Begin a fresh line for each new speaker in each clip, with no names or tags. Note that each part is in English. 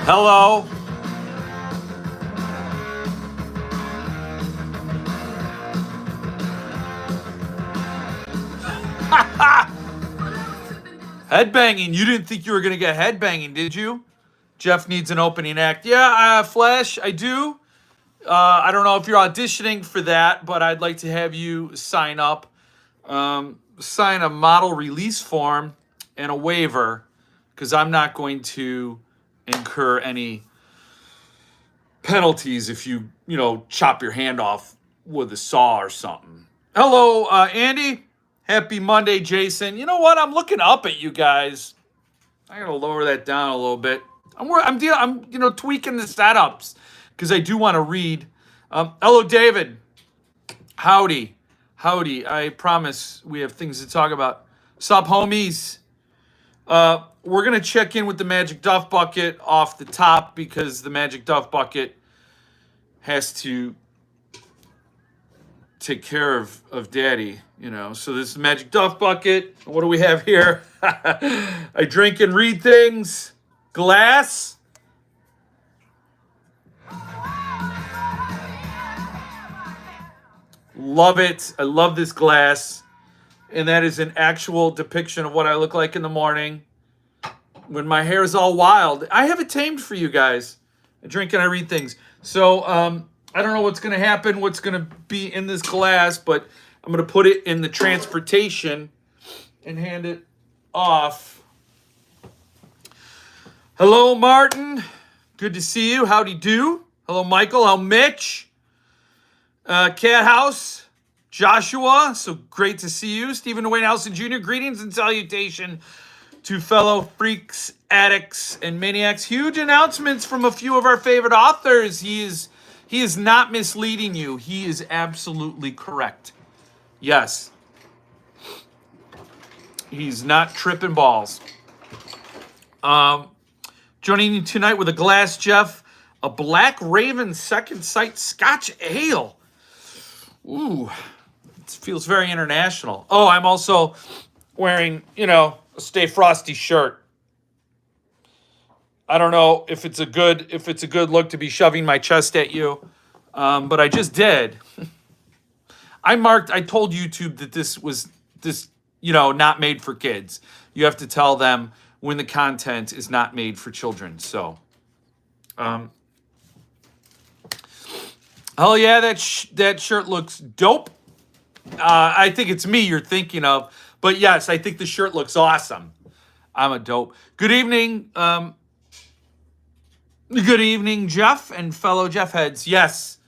Hello. Headbanging. You didn't think you were going to get headbanging, did you? Jeff needs an opening act. Yeah, Flash, I do. I don't know if you're auditioning for that, but I'd like to have you sign up. Sign a model release form and a waiver, because I'm not going to incur any penalties if you chop your hand off with a saw or something. Hello, Andy. Happy Monday, Jason. You know what? I'm looking up at you guys. I gotta lower that down a little bit. I'm tweaking the setups because I do want to read. Hello, David. Howdy. I promise we have things to talk about. Sup, homies? We're gonna check in with the Magic Duff Bucket off the top because the Magic Duff Bucket has to take care of Daddy, So this is Magic Duff Bucket. What do we have here? I drink and read things. Glass. Love it. I love this glass. And that is an actual depiction of what I look like in the morning when my hair is all wild. I have it tamed for you guys. I drink and I read things. So I don't know what's going to happen, what's going to be in this glass, but I'm going to put it in the transportation and hand it off. Hello, Martin. Good to see you. Howdy do. Hello, Michael. Hello, Mitch. Cat House. Joshua. So great to see you. Stephen Wayne Nelson Jr. Greetings and salutation to fellow freaks, addicts, and maniacs. Huge announcements from a few of our favorite authors. He is not misleading you. He is absolutely correct. Yes. He's not tripping balls. Joining you tonight with a glass, Jeff, a Black Raven Second Sight Scotch Ale. Ooh, it feels very international. Oh, I'm also wearing, a Stay Frosty shirt. I don't know if it's a good look to be shoving my chest at you, but I just did. I told YouTube that this was not made for kids. You have to tell them when the content is not made for children. So, hell yeah, that shirt looks dope. I think it's me you're thinking of, but yes, I think the shirt looks awesome. I'm a dope. Good evening, Jeff and fellow Jeff heads. Yes,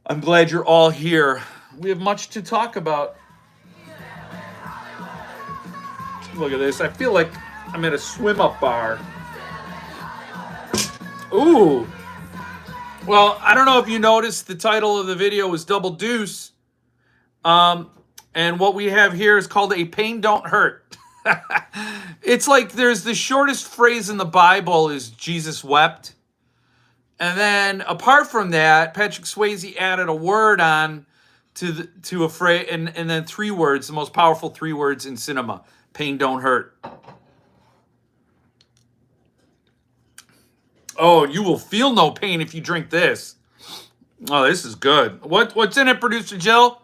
I'm glad you're all here. We have much to talk about. Look at this. I feel like I'm at a swim-up bar. Ooh. Well, I don't know if you noticed, the title of the video was Double Deuce. And what we have here is called A Pain Don't Hurt. It's like there's the shortest phrase in the Bible is Jesus wept. And then apart from that, Patrick Swayze added a word on to a phrase, and then 3 words, the most powerful 3 words in cinema. Pain don't hurt. Oh, you will feel no pain if you drink this. Oh, this is good. What's in it, Producer Jill?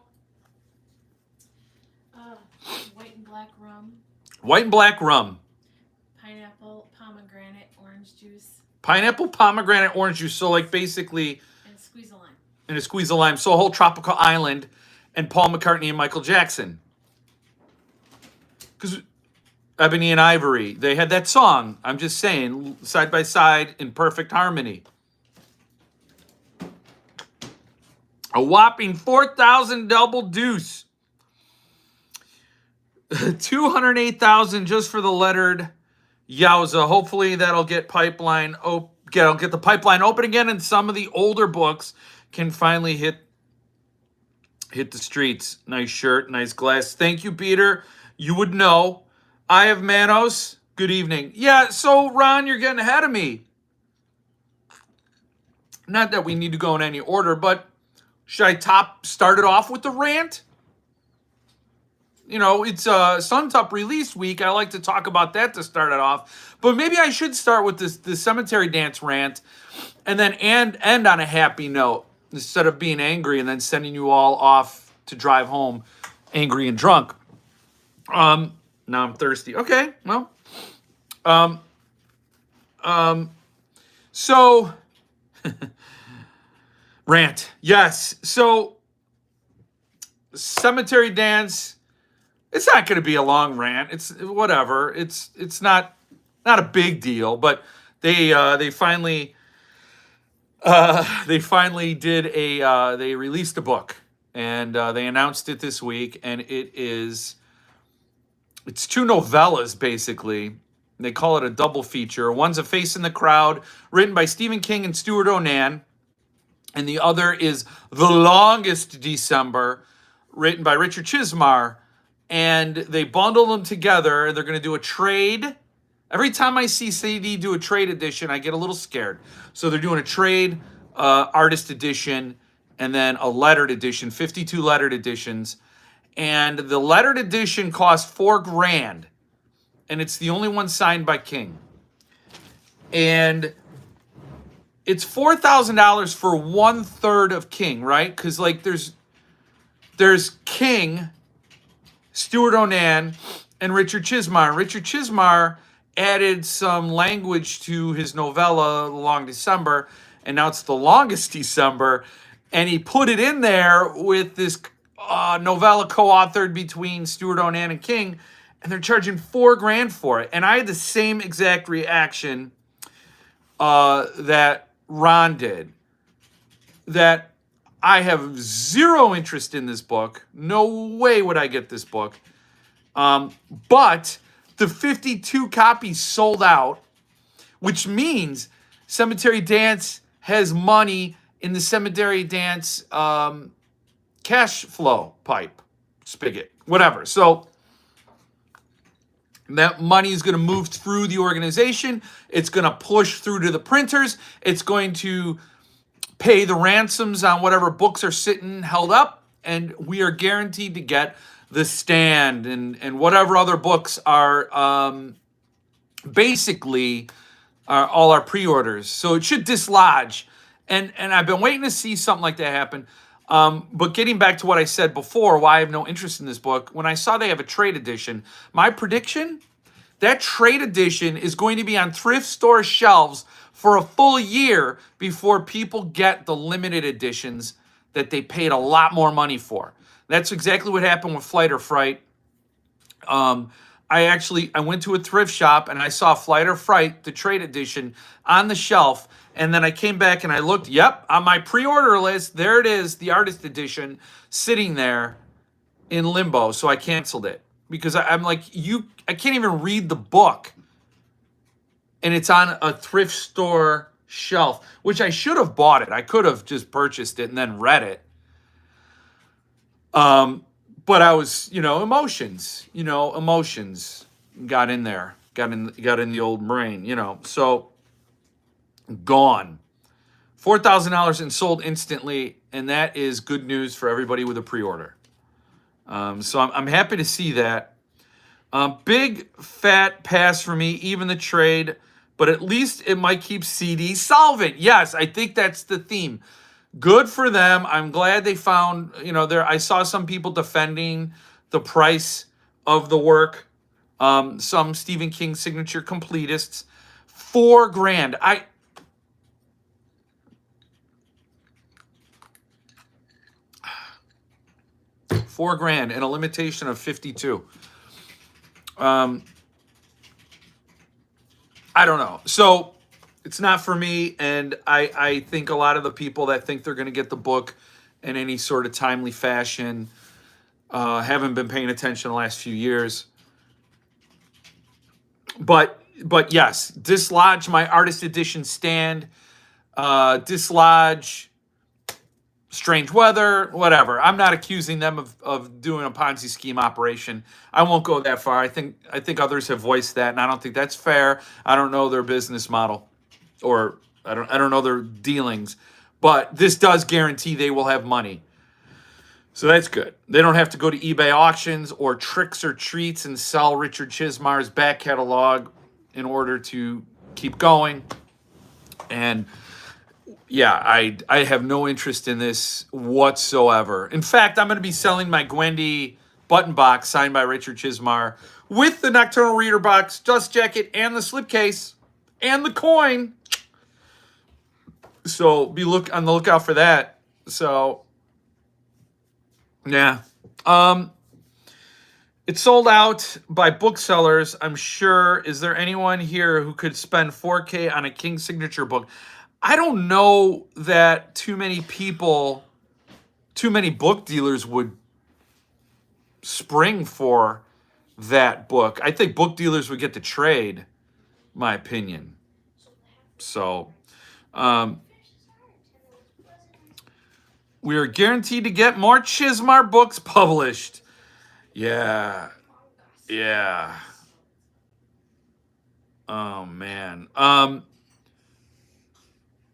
White and black rum.
White and black rum.
Pineapple, pomegranate, orange juice.
Pineapple, pomegranate, orange juice. So like basically...
And a squeeze of lime.
And a squeeze of lime. So a whole tropical island and Paul McCartney and Michael Jackson. Because Ebony and Ivory, they had that song. I'm just saying, side by side in perfect harmony. A whopping 4,000 double deuce. 208,000 just for the lettered Yowza. Hopefully that'll get get the pipeline open again, and some of the older books can finally hit the streets. Nice shirt, nice glass. Thank you, Peter. You would know. I have Manos. Good evening. Yeah, so Ron, you're getting ahead of me. Not that we need to go in any order, but should I start it off with the rant? it's Suntup release week. I like to talk about that to start it off. But maybe I should start with the Cemetery Dance rant and then end on a happy note instead of being angry and then sending you all off to drive home angry and drunk. Now I'm thirsty. Okay, well. So rant. Yes. So Cemetery Dance, it's not going to be a long rant. It's whatever. It's not a big deal, but they finally did they released a book, and they announced it this week, and it's two novellas basically. They call it a double feature. One's A Face in the Crowd, written by Stephen King and Stuart Onan, and the other is The Longest December, written by Richard Chismar. And they bundled them together. They're going to do a trade. Every time I see CD do a trade edition, I get a little scared. So they're doing a trade, artist edition, and then a lettered edition, 52 lettered editions. And the lettered edition cost $4,000. And it's the only one signed by King. And it's $4,000 for 1/3 of King, right? Because like there's King, Stuart Onan, and Richard Chismar. Richard Chismar added some language to his novella, The Long December, and now it's The Longest December. And he put it in there with this novella co-authored between Stuart Onan and King, and they're charging $4,000 for it. And I had the same exact reaction that Ron did. That I have zero interest in this book. No way would I get this book. But the 52 copies sold out, which means Cemetery Dance has money in the Cemetery Dance cash flow pipe, spigot, whatever. So that money is going to move through the organization. It's going to push through to the printers. It's going to pay the ransoms on whatever books are sitting held up. And we are guaranteed to get The Stand and whatever other books are basically all our pre-orders. So it should dislodge. And I've been waiting to see something like that happen. But getting back to what I said before, why I have no interest in this book, when I saw they have a trade edition, my prediction, that trade edition is going to be on thrift store shelves for a full year before people get the limited editions that they paid a lot more money for. That's exactly what happened with Flight or Fright. I went to a thrift shop and I saw Flight or Fright, the trade edition, on the shelf. And then I came back and I looked, yep, on my pre-order list, there it is, the artist edition, sitting there in limbo. So I canceled it because I'm like, I can't even read the book. And it's on a thrift store shelf, which I should have bought it. I could have just purchased it and then read it. But I was, emotions got in there, got in the old brain, so gone. $4,000 and sold instantly. And that is good news for everybody with a pre-order. So I'm happy to see that. Big fat pass for me, even the trade, but at least it might keep CD solvent. Yes, I think that's the theme. Good for them. I'm glad they found, I saw some people defending the price of the work. Some Stephen King signature completists. $4,000. $4,000 and a limitation of 52. I don't know. So it's not for me, and I think a lot of the people that think they're going to get the book in any sort of timely fashion haven't been paying attention the last few years. But yes, dislodge my artist edition stand, dislodge Strange Weather, whatever. I'm not accusing them of doing a Ponzi scheme operation. I won't go that far. I think others have voiced that, and I don't think that's fair. I don't know their business model, or I don't know their dealings. But this does guarantee they will have money. So that's good. They don't have to go to eBay auctions or Tricks or Treats and sell Richard Chismar's back catalog in order to keep going. And yeah, I have no interest in this whatsoever. In fact, I'm going to be selling my Gwendy button box signed by Richard Chismar with the Nocturnal Reader box, dust jacket, and the slipcase, and the coin. So be on the lookout for that. So yeah. It's sold out by booksellers, I'm sure. Is there anyone here who could spend $4K on a King signature book? I don't know that too many book dealers would spring for that book. I think book dealers would get the trade, my opinion. So, we are guaranteed to get more Chismar books published. Yeah. Oh, man.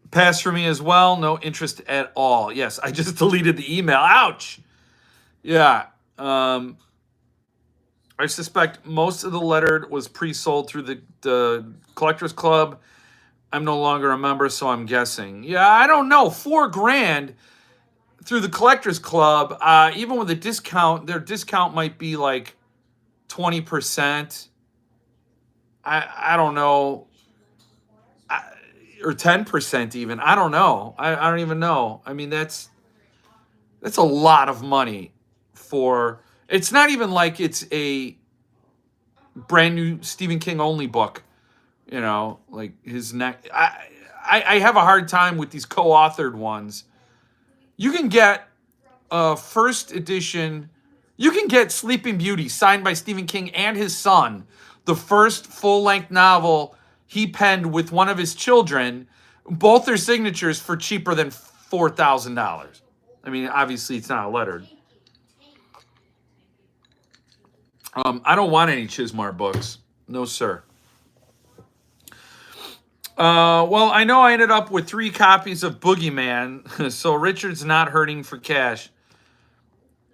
Pass for me as well. No interest at all. Yes, I just deleted the email. Ouch. Yeah. I suspect most of the lettered was pre-sold through the Collectors Club. I'm no longer a member, so I'm guessing. Yeah, I don't know. $4,000 through the Collectors Club. Even with a discount, their discount might be like 20%. I don't know. Or 10% even. I don't know. I don't even know. I mean, that's a lot of money for... It's not even like it's a brand new Stephen King only book. You know, like his neck. I have a hard time with these co-authored ones. You can get a first edition... You can get Sleeping Beauty signed by Stephen King and his son, the first full-length novel he penned with one of his children, both their signatures, for cheaper than $4,000. I mean, obviously it's not lettered. I don't want any Chismar books. No, sir. Well, I know I ended up with 3 copies of Boogeyman, so Richard's not hurting for cash.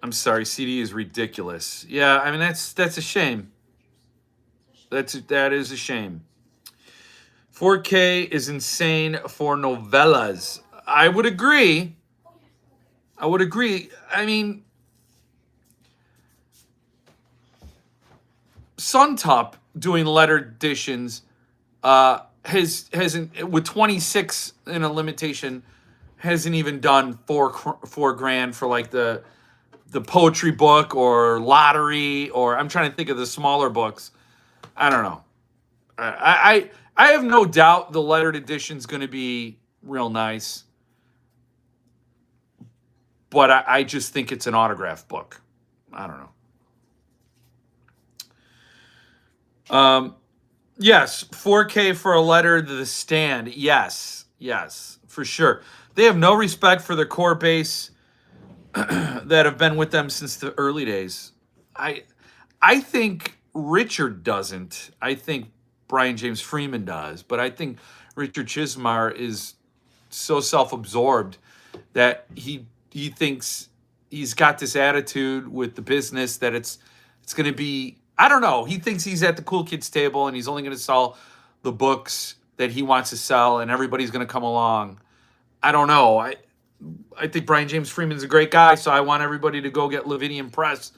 I'm sorry, CD is ridiculous. Yeah, I mean, that's a shame. That is a shame. 4K is insane for novellas. I would agree. I mean, Suntup doing lettered editions hasn't, with 26 in a limitation, hasn't even done $4,000 for like the poetry book or lottery, or I'm trying to think of the smaller books. I don't know. I have no doubt the lettered edition's going to be real nice, but I just think it's an autograph book. I don't know. Yes, 4K for a letter to The Stand. Yes, for sure. They have no respect for their core base that have been with them since the early days. I think Richard doesn't. I think Brian James Freeman does. But I think Richard Chismar is so self-absorbed that he thinks he's got this attitude with the business that it's going to be... I don't know. He thinks he's at the cool kids table and he's only going to sell the books that he wants to sell and everybody's going to come along. I don't know. I think Brian James Freeman's a great guy, so I want everybody to go get Levidian Press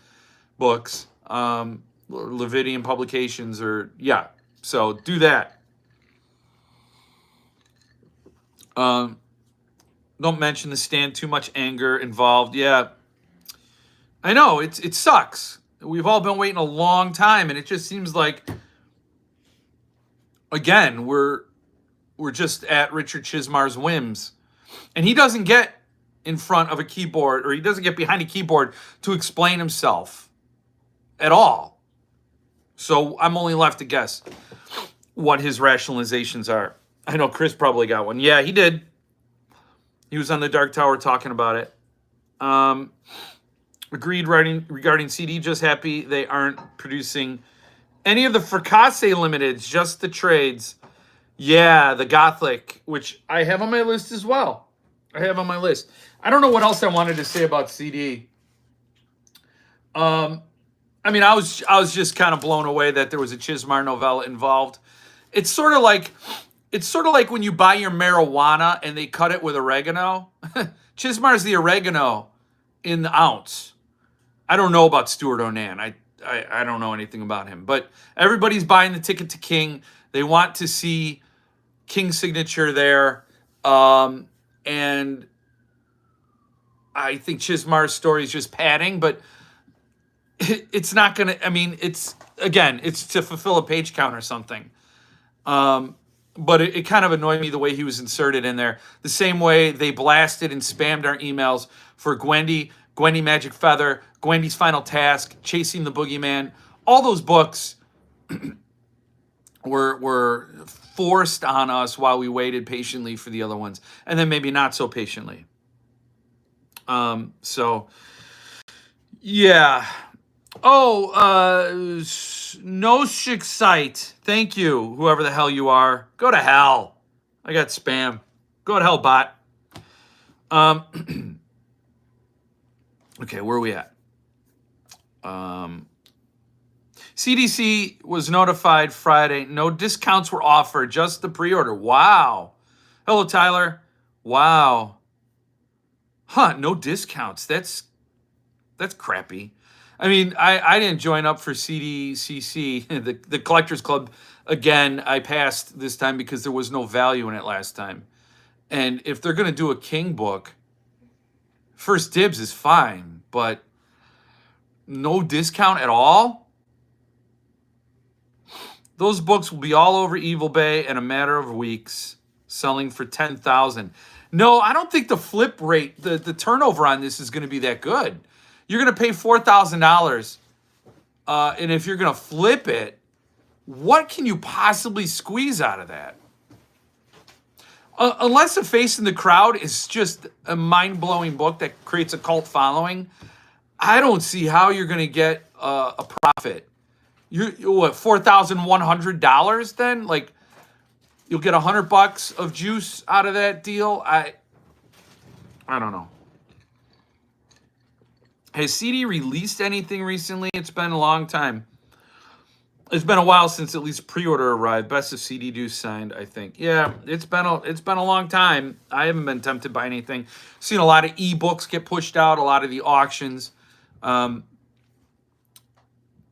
books, Levidian Publications, or yeah. So do that. Don't mention The Stand. Too much anger involved. Yeah, I know it sucks. We've all been waiting a long time, and it just seems like, again, we're just at Richard Chismar's whims, and he doesn't get in front of a keyboard, or he doesn't get behind a keyboard to explain himself at all. So I'm only left to guess what his rationalizations are. I know Chris probably got one. Yeah, he did. He was on the Dark Tower talking about it. Agreed regarding CD. Just happy they aren't producing any of the Fracassi limiteds, just the trades. Yeah, the Gothic, which I have on my list as well. I don't know what else I wanted to say about CD. I mean, I was just kind of blown away that there was a Chismar novella involved. It's sort of like when you buy your marijuana and they cut it with oregano. Chismar's the oregano in the ounce. I don't know about Stuart Onan. I don't know anything about him, but everybody's buying the ticket to King. They want to see King's signature there, and I think Chismar's story is just padding, but it's not going to, I mean, it's to fulfill a page count or something. But it kind of annoyed me the way he was inserted in there. The same way they blasted and spammed our emails for Gwendy Magic Feather, Gwendy's Final Task, Chasing the Boogeyman. All those books were forced on us while we waited patiently for the other ones. And then maybe not so patiently. So, yeah. Oh, no Shikite. Thank you, whoever the hell you are. Go to hell. I got spam. Go to hell, bot. Okay, where are we at? CDC was notified Friday. No discounts were offered, just the pre-order. Wow. Hello, Tyler. Wow. Huh, no discounts. That's crappy. I mean, I didn't join up for CDCC, the Collectors Club. Again, I passed this time because there was no value in it last time. And if they're going to do a King book, first dibs is fine, but no discount at all? Those books will be all over Evil Bay in a matter of weeks, selling for $10,000. No, I don't think the flip rate, the turnover on this is going to be that good. You're going to pay $4,000, and if you're going to flip it, what can you possibly squeeze out of that? Unless A Face in the Crowd is just a mind-blowing book that creates a cult following, I don't see how you're going to get a profit. You're what, $4,100 then? Like, you'll get $100 of juice out of that deal? I don't know. Has CD released anything recently? It's been a long time. It's been a while since at least pre-order arrived. Best of CD Deuce signed, I think. Yeah, it's been a long time. I haven't been tempted by anything. Seen a lot of ebooks get pushed out, a lot of the auctions. But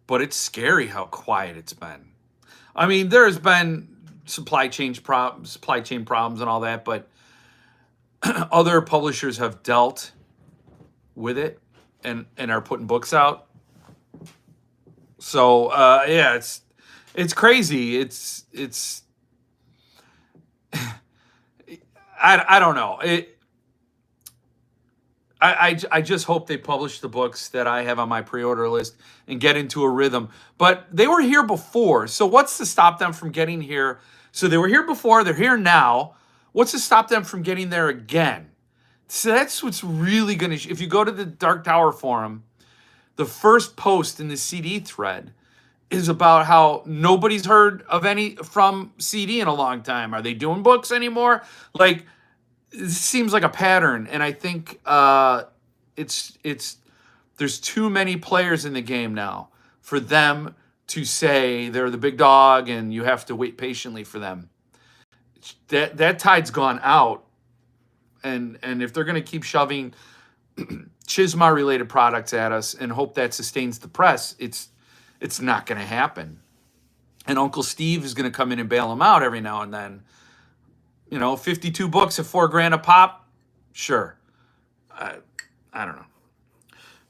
it's scary how quiet it's been. I mean, there's been supply chain problems and all that, but other publishers have dealt with it and are putting books out. So yeah, it's crazy. It's I don't know. I just hope they publish the books that I have on my pre-order list and get into a rhythm. But they were here before, so what's to stop them from getting here? So they were here before, they're here now. What's to stop them from getting there again? So that's what's really going to... If you go to the Dark Tower forum, the first post in the CD thread is about how nobody's heard of any from CD in a long time. Are they doing books anymore? Like, it seems like a pattern, and I think there's too many players in the game now for them to say they're the big dog and you have to wait patiently for them. That tide's gone out, and if they're going to keep shoving Chismar related products at us and hope that sustains the press, it's not going to happen. And Uncle Steve is going to come in and bail them out every now and then. 52 books at $4,000 a pop. Sure. I don't know.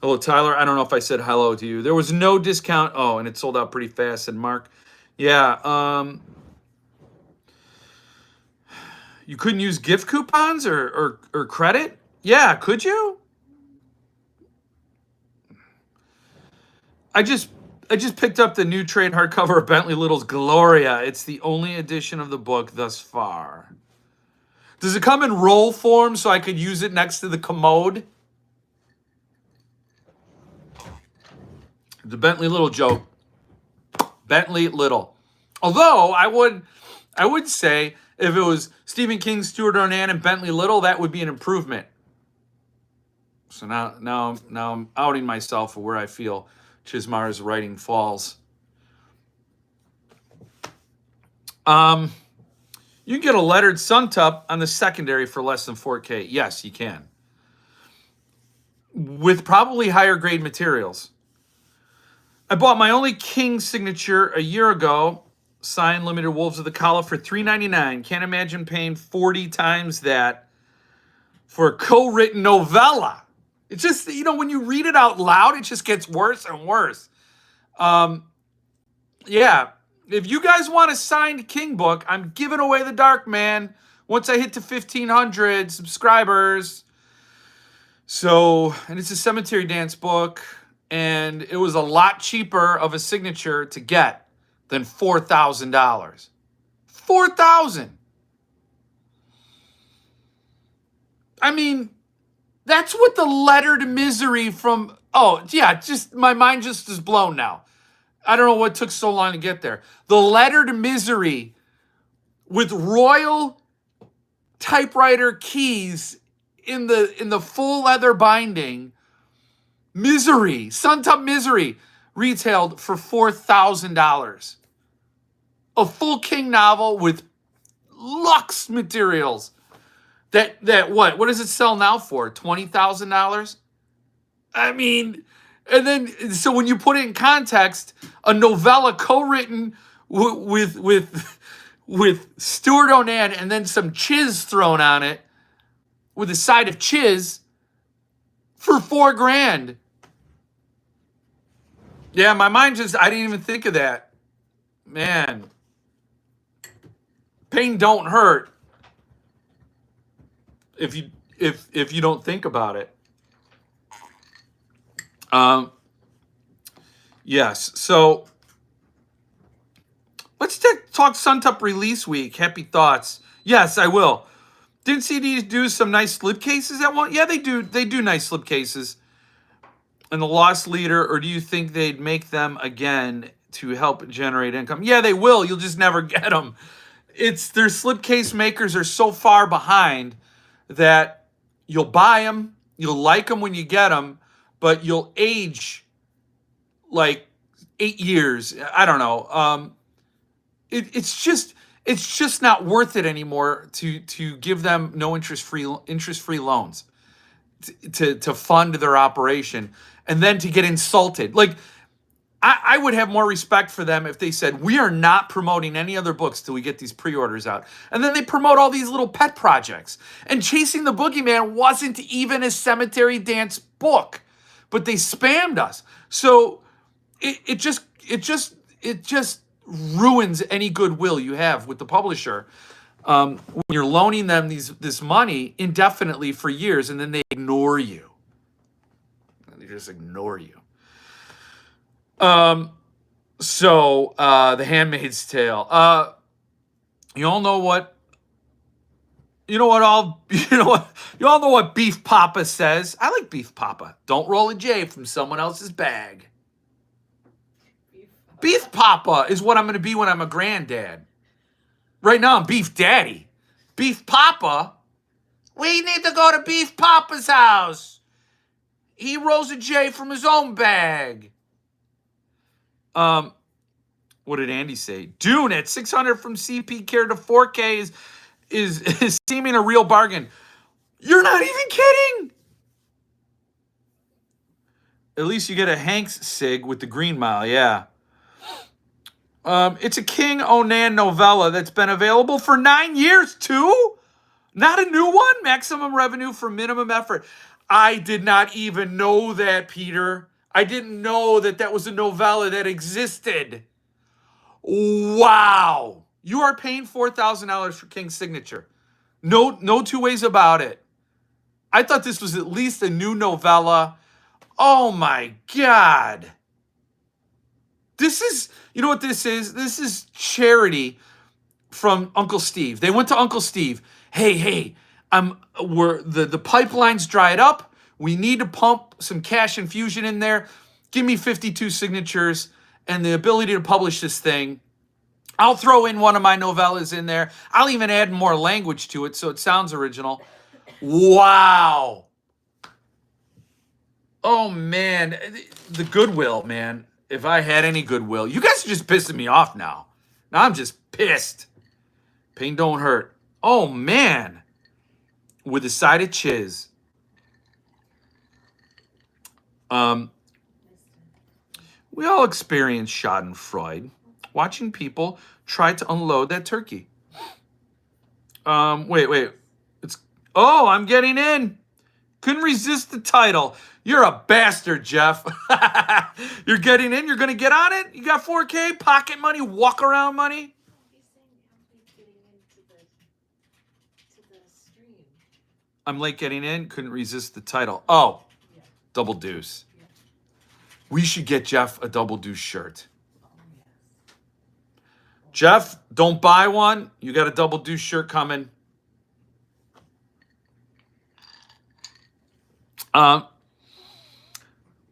Hello, Tyler. I don't know if I said hello to you. There was no discount. Oh, and it sold out pretty fast, said Mark. Yeah. You couldn't use gift coupons or credit? Yeah, could you? I just picked up the new trade hardcover of Bentley Little's Gloria. It's the only edition of the book thus far. Does it come in roll form so I could use it next to the commode? The Bentley Little joke. Bentley Little. Although I would say if it was Stephen King, Stuart Onan, and Bentley Little, that would be an improvement. So now I'm outing myself for where I feel Chismar's writing falls. You can get a lettered Suntup on the secondary for less than $4K. Yes, you can. With probably higher grade materials. I bought my only King signature a year ago, signed limited Wolves of the Kala for $3.99. Can't imagine paying 40 times that for a co-written novella. It's just, when you read it out loud, it just gets worse and worse. Yeah, if you guys want a signed King book, I'm giving away the Dark Man once I hit to 1,500 subscribers. So, and it's a Cemetery Dance book, and it was a lot cheaper of a signature to get than $4,000. $4,000. I mean, that's what the lettered misery from, just my mind just is blown now. I don't know what took so long to get there. The lettered misery with royal typewriter keys in the full leather binding. Misery, Suntup Misery, retailed for $4,000. A full King novel with luxe materials. That what does it sell now for? $20,000? I mean, and then so when you put it in context, a novella co-written with Stuart Onan and then some chiz thrown on it with a side of chiz for $4,000. Yeah, my mind I didn't even think of that. Man. Pain don't hurt if you don't think about it. Yes. So let's talk Suntup release week. Happy thoughts. Yes, I will. Didn't CDs do some nice slipcases at one? Yeah, they do. They do nice slipcases. And the Lost Leader, or do you think they'd make them again to help generate income? Yeah, they will. You'll just never get them. Their slipcase makers are so far behind that you'll buy them, you'll like them when you get them, but you'll age like 8 years. I don't know. It's just not worth it anymore to give them no interest free loans to fund their operation and then to get insulted. Like, I would have more respect for them if they said, we are not promoting any other books till we get these pre-orders out. And then they promote all these little pet projects. And Chasing the Boogeyman wasn't even a Cemetery Dance book, but they spammed us. So it just ruins any goodwill you have with the publisher when you're loaning them this money indefinitely for years, and then they ignore you. They just ignore you. So The Handmaid's Tale. You all know what Beef Papa says. I like Beef Papa. Don't roll a J from someone else's bag. Beef Papa is what I'm going to be when I'm a granddad. Right now I'm Beef Daddy. Beef Papa, we need to go to Beef Papa's house. He rolls a J from his own bag. What did Andy say? Dune at 600 from CP Care to 4K is seeming a real bargain. You're not even kidding. At least you get a Hanks sig with the Green Mile, yeah. It's a King Onan novella that's been available for 9 years too. Not a new one. Maximum revenue for minimum effort. I did not even know that, Peter. I didn't know that was a novella that existed. Wow. You are paying $4,000 for King's signature. No two ways about it. I thought this was at least a new novella. Oh my God. This is, you know what this is? This is charity from Uncle Steve. They went to Uncle Steve. Hey, the pipeline's dried up. We need to pump some cash infusion in there. Give me 52 signatures and the ability to publish this thing. I'll throw in one of my novellas in there. I'll even add more language to it so it sounds original. Wow. Oh, man. The Goodwill, man. If I had any Goodwill. You guys are just pissing me off now. Now I'm just pissed. Pain don't hurt. Oh, man. With a side of chiz. We all experience schadenfreude watching people try to unload that turkey. Wait. I'm getting in. Couldn't resist the title. You're a bastard, Jeff. You're getting in. You're going to get on it. You got 4K, pocket money, walk around money. I'm late getting in. Couldn't resist the title. Oh, Double Deuce. We should get Jeff a Double Deuce shirt. Jeff, don't buy one. You got a Double Deuce shirt coming.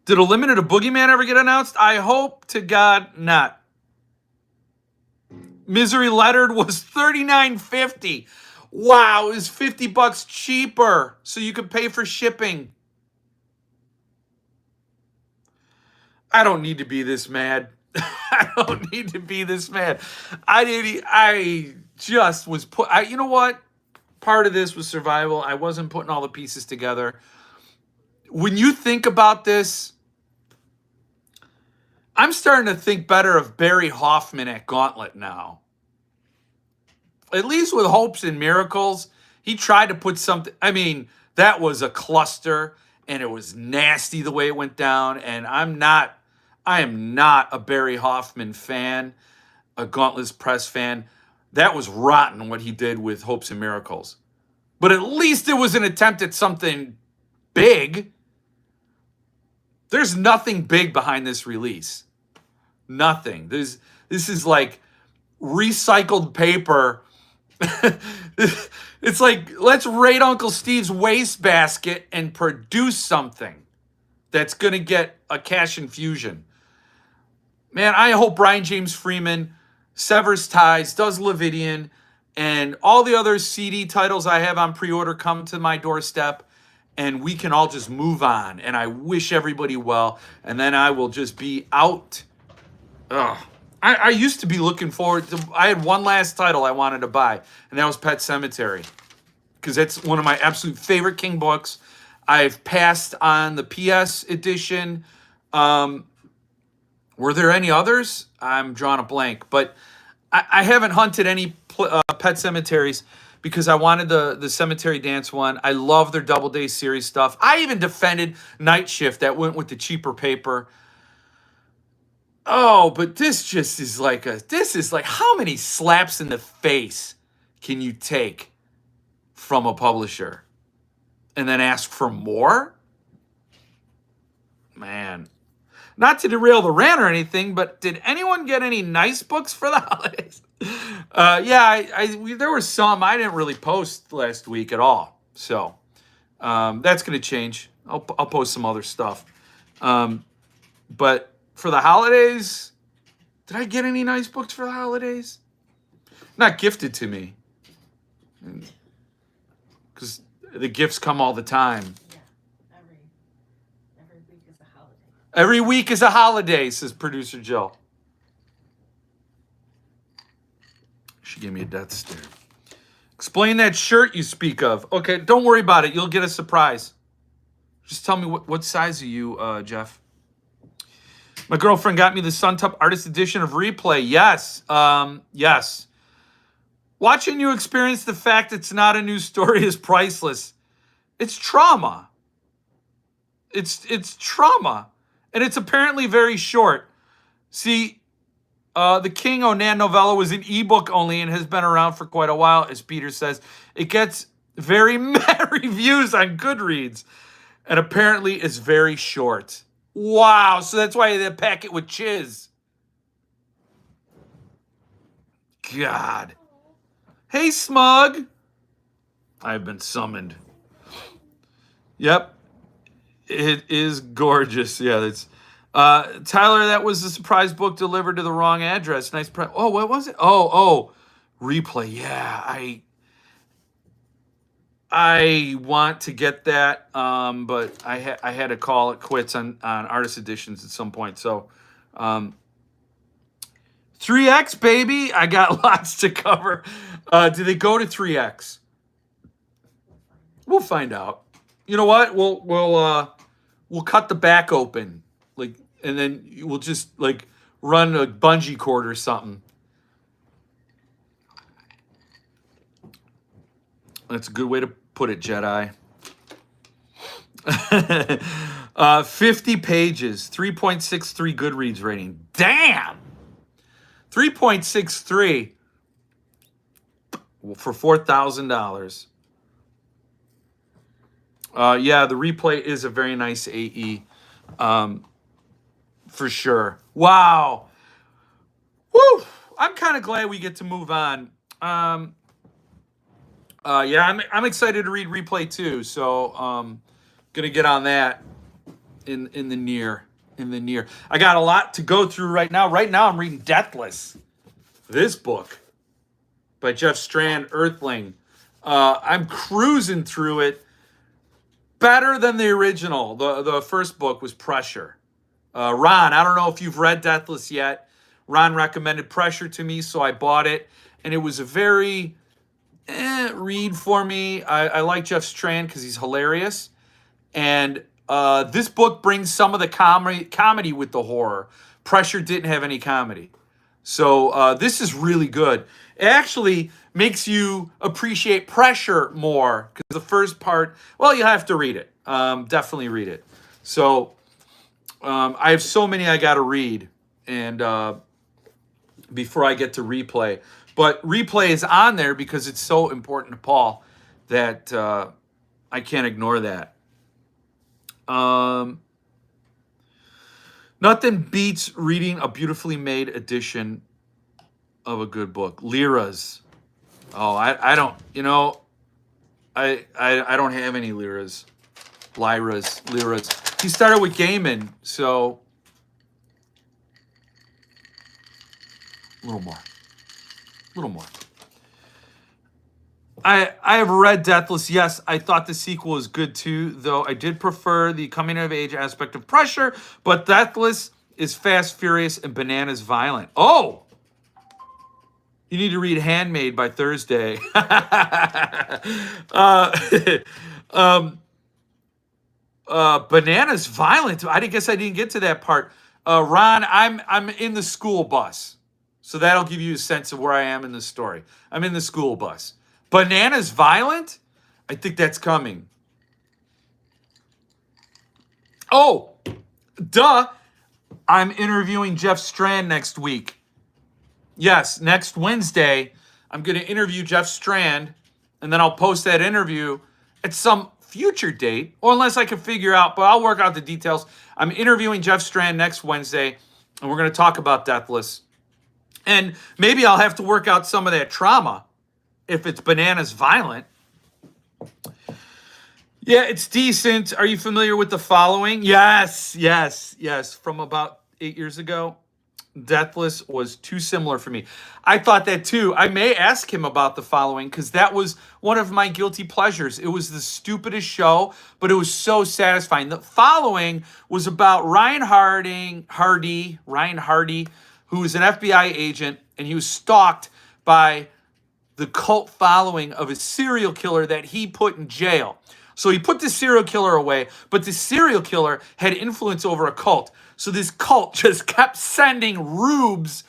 Did a limited of Boogeyman ever get announced? I hope to God not. Misery Lettered was $39.50. Wow, it was $50 cheaper, so you could pay for shipping. I don't need to be this mad. I don't need to be this mad. I just was you know what? Part of this was survival. I wasn't putting all the pieces together. When you think about this, I'm starting to think better of Barry Hoffman at Gauntlet now. At least with Hopes and Miracles, he tried to put something. I mean, that was a cluster, and it was nasty the way it went down. And I am not a Barry Hoffman fan, a Gauntlet's Press fan. That was rotten what he did with Hopes and Miracles. But at least it was an attempt at something big. There's nothing big behind this release. Nothing. This is like recycled paper. It's like, let's raid Uncle Steve's wastebasket and produce something that's going to get a cash infusion. Man, I hope Brian James Freeman severs ties, does Levidian, and all the other CD titles I have on pre-order come to my doorstep, and we can all just move on. And I wish everybody well, and then I will just be out. Ugh. I used to be looking forward to, I had one last title I wanted to buy, and that was Pet Sematary, because that's one of my absolute favorite King books. I've passed on the PS edition. Were there any others? I'm drawing a blank, but I haven't hunted any Pet Cemeteries because I wanted the Cemetery Dance one. I love their Double Day series stuff. I even defended Night Shift that went with the cheaper paper. Oh, but this just is like how many slaps in the face can you take from a publisher and then ask for more? Man, not to derail the rant or anything, but did anyone get any nice books for the holidays? There were some I didn't really post last week at all. So that's going to change. I'll post some other stuff. But for the holidays, did I get any nice books for the holidays? Not gifted to me. Because the gifts come all the time.
Yeah, every week is a holiday.
Every week is a holiday, says producer Jill. She gave me a death stare. Explain that shirt you speak of. Okay, don't worry about it. You'll get a surprise. Just tell me what size are you, Jeff? My girlfriend got me the Suntup Artist Edition of Replay. Yes. Yes. Watching you experience the fact it's not a new story is priceless. It's trauma. It's trauma. And it's apparently very short. See, the King Onan novella was an ebook only and has been around for quite a while, as Peter says. It gets very mad reviews on Goodreads. And apparently it's very short. Wow, so that's why they pack it with chiz. God. Hey, Smug. I've been summoned. Yep. It is gorgeous. Yeah, that's Tyler, that was a surprise book delivered to the wrong address. Nice oh, what was it? Oh, Replay. Yeah, I want to get that, but I had to call it quits on artist editions at some point. So 3X, baby. I got lots to cover. Do they go to 3X? We'll find out. You know what? We'll cut the back open, like, and then we'll just like run a bungee cord or something. That's a good way to put it, Jedi. 50 pages, 3.63 Goodreads rating. Damn! 3.63 for $4,000. Yeah, the replay is a very nice AE, for sure. Wow. Woo! I'm kind of glad we get to move on. Yeah, I'm excited to read replay too. So, gonna get on that in the near. I got a lot to go through right now. Right now, I'm reading Deathless, this book by Jeff Strand, Earthling. I'm cruising through it. Better than the original. The first book was Pressure. Ron, I don't know if you've read Deathless yet. Ron recommended Pressure to me, so I bought it. And it was a very read for me. I like Jeff Strand because he's hilarious. And this book brings some of the comedy with the horror. Pressure didn't have any comedy. So this is really good. It actually makes you appreciate Pressure more because the first part, well, you have to read it. Definitely read it. So I have so many I got to read and before I get to replay. But replay is on there because it's so important to Paul that I can't ignore that. Nothing beats reading a beautifully made edition of a good book. Liras. Oh, I don't, you know, I don't have any liras. Liras. He started with Gaiman, so a little more. I have read Deathless. Yes, I thought the sequel was good too, though I did prefer the coming of age aspect of Pressure, but Deathless is fast, furious, and bananas violent. Oh! You need to read Handmaid by Thursday. Bananas violent. I guess I didn't get to that part. Ron, I'm in the school bus. So that'll give you a sense of where I am in the story. I'm in the school bus. Bananas violent? I think that's coming. Oh, duh. I'm interviewing Jeff Strand next week. Yes, next Wednesday, I'm going to interview Jeff Strand, and then I'll post that interview at some future date, or unless I can figure out, but I'll work out the details. I'm interviewing Jeff Strand next Wednesday, and we're going to talk about Deathless. And maybe I'll have to work out some of that trauma if it's bananas violent. Yeah, it's decent. Are you familiar with The Following? Yes. From about 8 years ago. Deathless was too similar for me. I thought that too. I may ask him about The Following because that was one of my guilty pleasures. It was the stupidest show, but it was so satisfying. The Following was about Ryan Hardy, who was an FBI agent, and he was stalked by the cult following of a serial killer that he put in jail. So he put the serial killer away, but the serial killer had influence over a cult. So this cult just kept sending rubes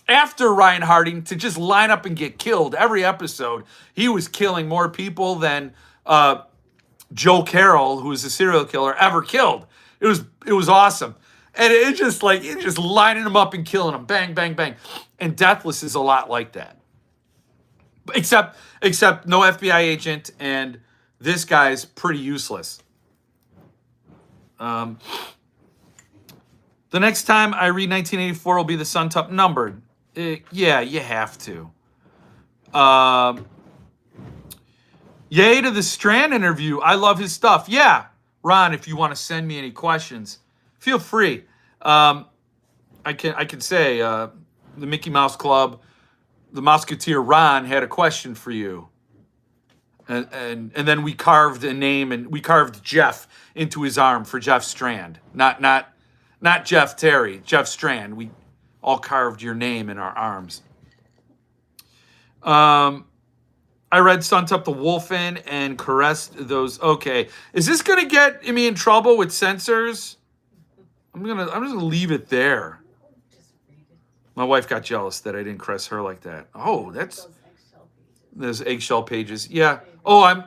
after Ryan Harding to just line up and get killed. Every episode, he was killing more people than Joe Carroll, who was a serial killer, ever killed. It was awesome. And it just lining them up and killing them. Bang, bang, bang. And Deathless is a lot like that. Except no FBI agent, and this guy's pretty useless. The next time I read 1984 will be the Suntup numbered. Yeah, you have to. Yay to the Strand interview. I love his stuff. Yeah, Ron, if you want to send me any questions, feel free. I can say the Mickey Mouse Club, the Musketeer Ron had a question for you. And then we carved a name, and we carved Jeff into his arm for Jeff Strand. Not Jeff Terry, Jeff Strand. We all carved your name in our arms. I read Suntup the Wolfen and caressed those. Okay. Is this gonna get me in trouble with censors? I'm just gonna leave it there.
Just read it.
My wife got jealous that I didn't caress her like that. Oh, that's
Those eggshell pages.
those eggshell pages. Yeah. Oh, I'm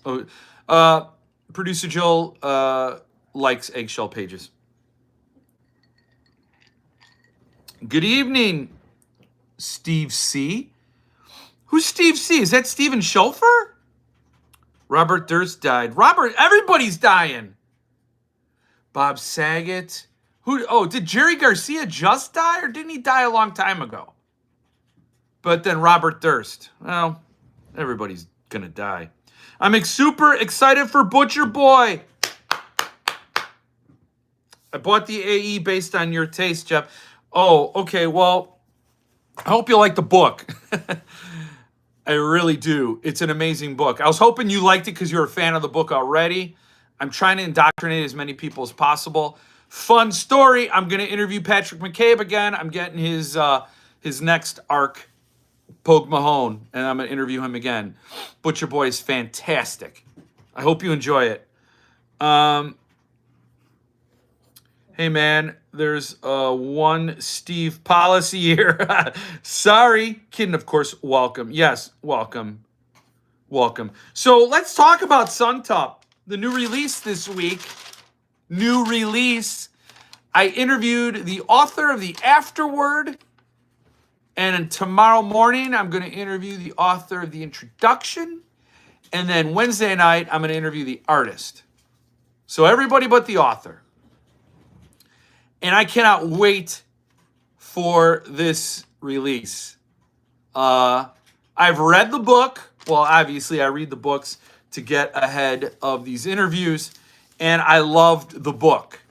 I like eggshell.
producer Jill likes eggshell pages. Good evening, Steve C. Who's Steve C? Is that Steven Schofer? Robert Durst died. Robert, everybody's dying. Bob Saget. Who? Oh, did Jerry Garcia just die, or didn't he die a long time ago? But then Robert Durst. Well, everybody's gonna die. I'm super excited for Butcher Boy. I bought the AE based on your taste, Jeff. Oh, okay. Well, I hope you like the book. I really do. It's an amazing book. I was hoping you liked it because you're a fan of the book already. I'm trying to indoctrinate as many people as possible. Fun story. I'm going to interview Patrick McCabe again. I'm getting his next arc, Pogue Mahone, and I'm going to interview him again. Butcher Boy is fantastic. I hope you enjoy it. Hey, man, there's one Steve policy here. Sorry. Kidding, of course. Welcome. Yes, welcome. Welcome. So let's talk about Suntup, the new release this week. New release. I interviewed the author of the afterword. And tomorrow morning, I'm going to interview the author of the introduction. And then Wednesday night, I'm going to interview the artist. So everybody but the author. And I cannot wait for this release. I've read the book. Well, obviously, I read the books to get ahead of these interviews. And I loved the book.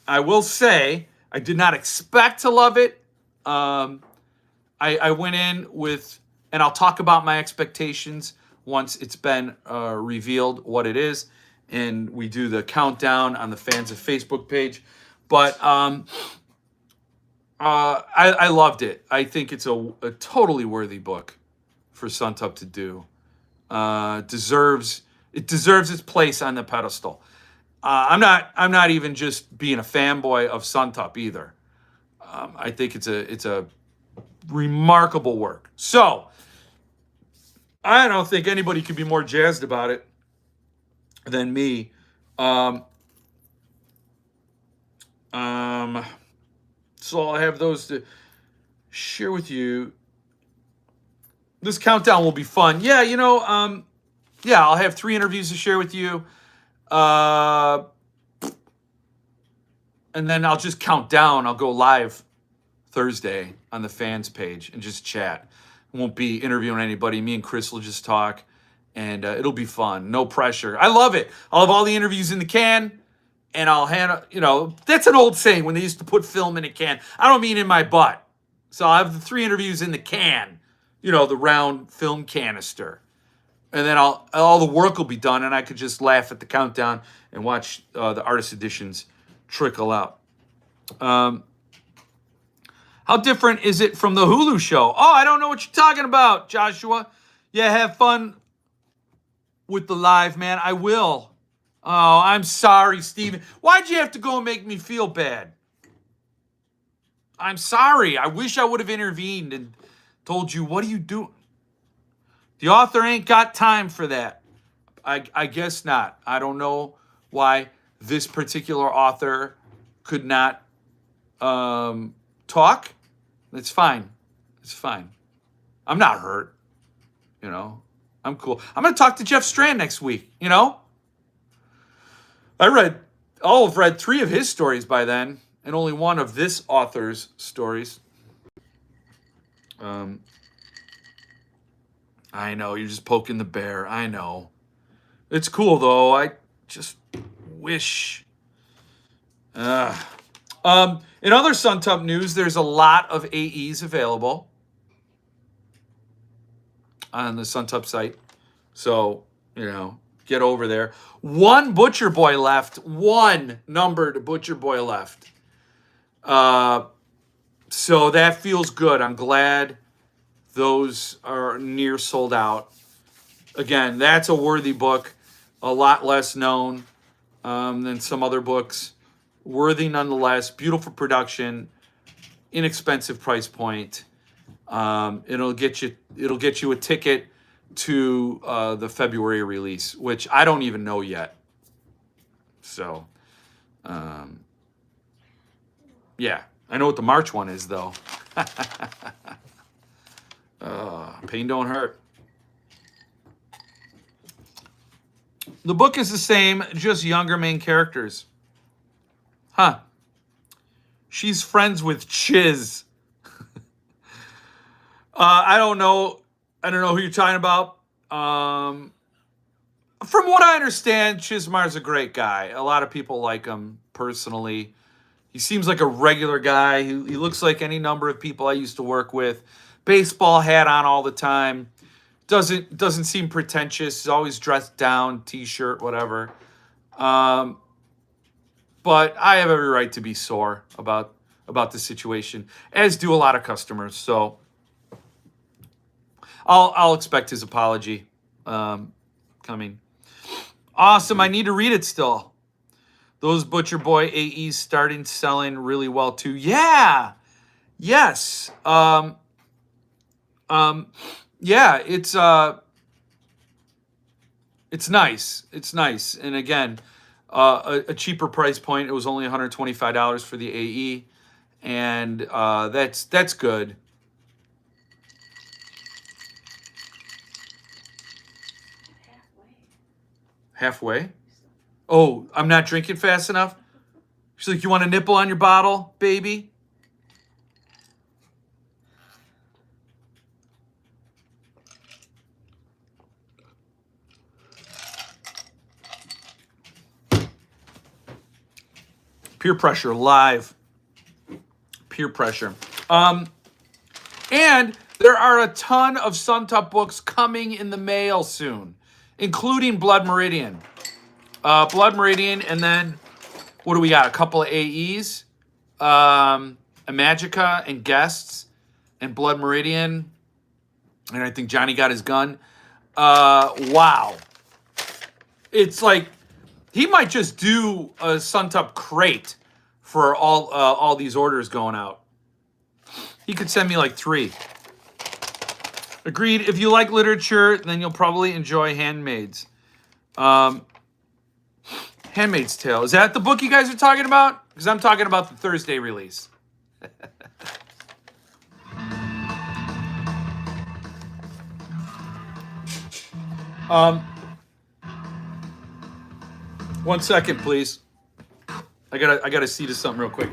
I will say, I did not expect to love it. I went in with, and I'll talk about my expectations once it's been revealed what it is. And we do the countdown on the Fans of Facebook page. But I loved it. I think it's a totally worthy book for Suntup to do. It deserves its place on the pedestal. I'm not even just being a fanboy of Suntup either. I think it's a remarkable work. So I don't think anybody could be more jazzed about it than me. So I'll have those to share with you. This countdown will be fun. Yeah, I'll have 3 interviews to share with you. And then I'll just count down. I'll go live Thursday on the fans page and just chat. Won't be interviewing anybody. Me and Chris will just talk, and it'll be fun. No pressure. I love it. I'll have all the interviews in the can. And I'll hand, that's an old saying when they used to put film in a can. I don't mean in my butt. So I'll have the 3 interviews in the can, the round film canister. And then all the work will be done, and I could just laugh at the countdown and watch the artist editions trickle out. How different is it from the Hulu show? Oh, I don't know what you're talking about, Joshua. Yeah, have fun with the live, man. I will. Oh, I'm sorry, Steven. Why'd you have to go and make me feel bad? I'm sorry. I wish I would have intervened and told you, what are you doing? The author ain't got time for that. I guess not. I don't know why this particular author could not talk. It's fine. It's fine. I'm not hurt. I'm cool. I'm going to talk to Jeff Strand next week, I'll have read 3 of his stories by then, and only 1 of this author's stories. I know, you're just poking the bear. I know. It's cool, though. I just wish. In other Suntup news, there's a lot of AEs available on the Suntup site. So, get over there. One Butcher Boy left. One numbered Butcher Boy left. So that feels good. I'm glad those are near sold out. Again, that's a worthy book. A lot less known than some other books. Worthy nonetheless. Beautiful production. Inexpensive price point. It'll get you a ticket to the February release, which I don't even know yet. So, yeah, I know what the March one is though. Pain don't hurt. The book is the same, just younger main characters. Huh. She's friends with Chiz. I don't know who you're talking about. From what I understand, Chizmar's a great guy. A lot of people like him personally. He seems like a regular guy. He looks like any number of people I used to work with. Baseball hat on all the time. Doesn't seem pretentious. He's always dressed down, t-shirt, whatever. But I have every right to be sore about the situation, as do a lot of customers. So I'll expect his apology coming. Awesome. I need to read it still. Those Butcher Boy AEs starting selling really well too. Yeah. Yes. Yeah, it's nice. It's nice. And again, a cheaper price point. It was only $125 for the AE. And that's good. Halfway? Oh, I'm not drinking fast enough? She's like, you want a nipple on your bottle, baby? Peer pressure live. Peer pressure. And there are a ton of Suntup books coming in the mail soon, including Blood Meridian. Blood Meridian, and then what do we got? A couple of AEs, a Magica and Guests, and Blood Meridian, and I think Johnny got his gun. Wow. It's like he might just do a Suntup crate for all these orders going out. He could send me like 3. Agreed. If you like literature, then you'll probably enjoy Handmaid's. Handmaid's Tale. Is that the book you guys are talking about? Because I'm talking about the Thursday release. One second, please. I gotta see to something real quick.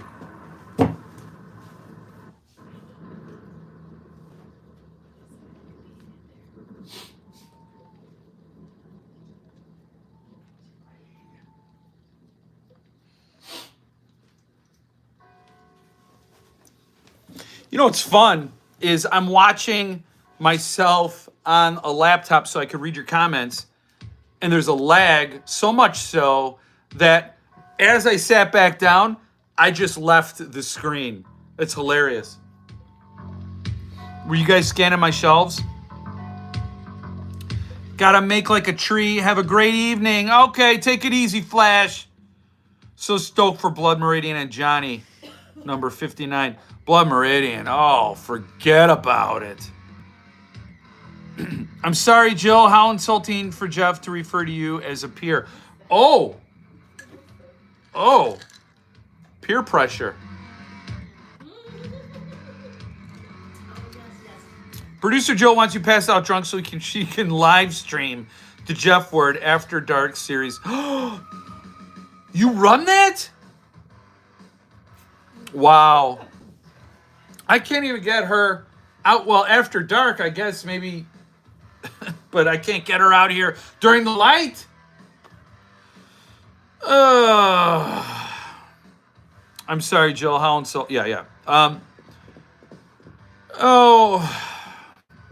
You know what's fun is I'm watching myself on a laptop so I can read your comments, and there's a lag, so much so that as I sat back down, I just left the screen. It's hilarious. Were you guys scanning my shelves? Gotta make like a tree. Have a great evening. Okay, take it easy, Flash. So stoked for Blood Meridian and Johnny, number 59. Blood Meridian. Oh, forget about it. I'm sorry, Jill. How insulting for Jeff to refer to you as a peer. Oh. Peer pressure. Producer Joe wants you passed out drunk so she can live stream the Jeff Word After Dark series. You run that? Wow. I can't even get her out. Well, after dark, I guess maybe, but I can't get her out here during the light. I'm sorry, Jill. How insult? Yeah.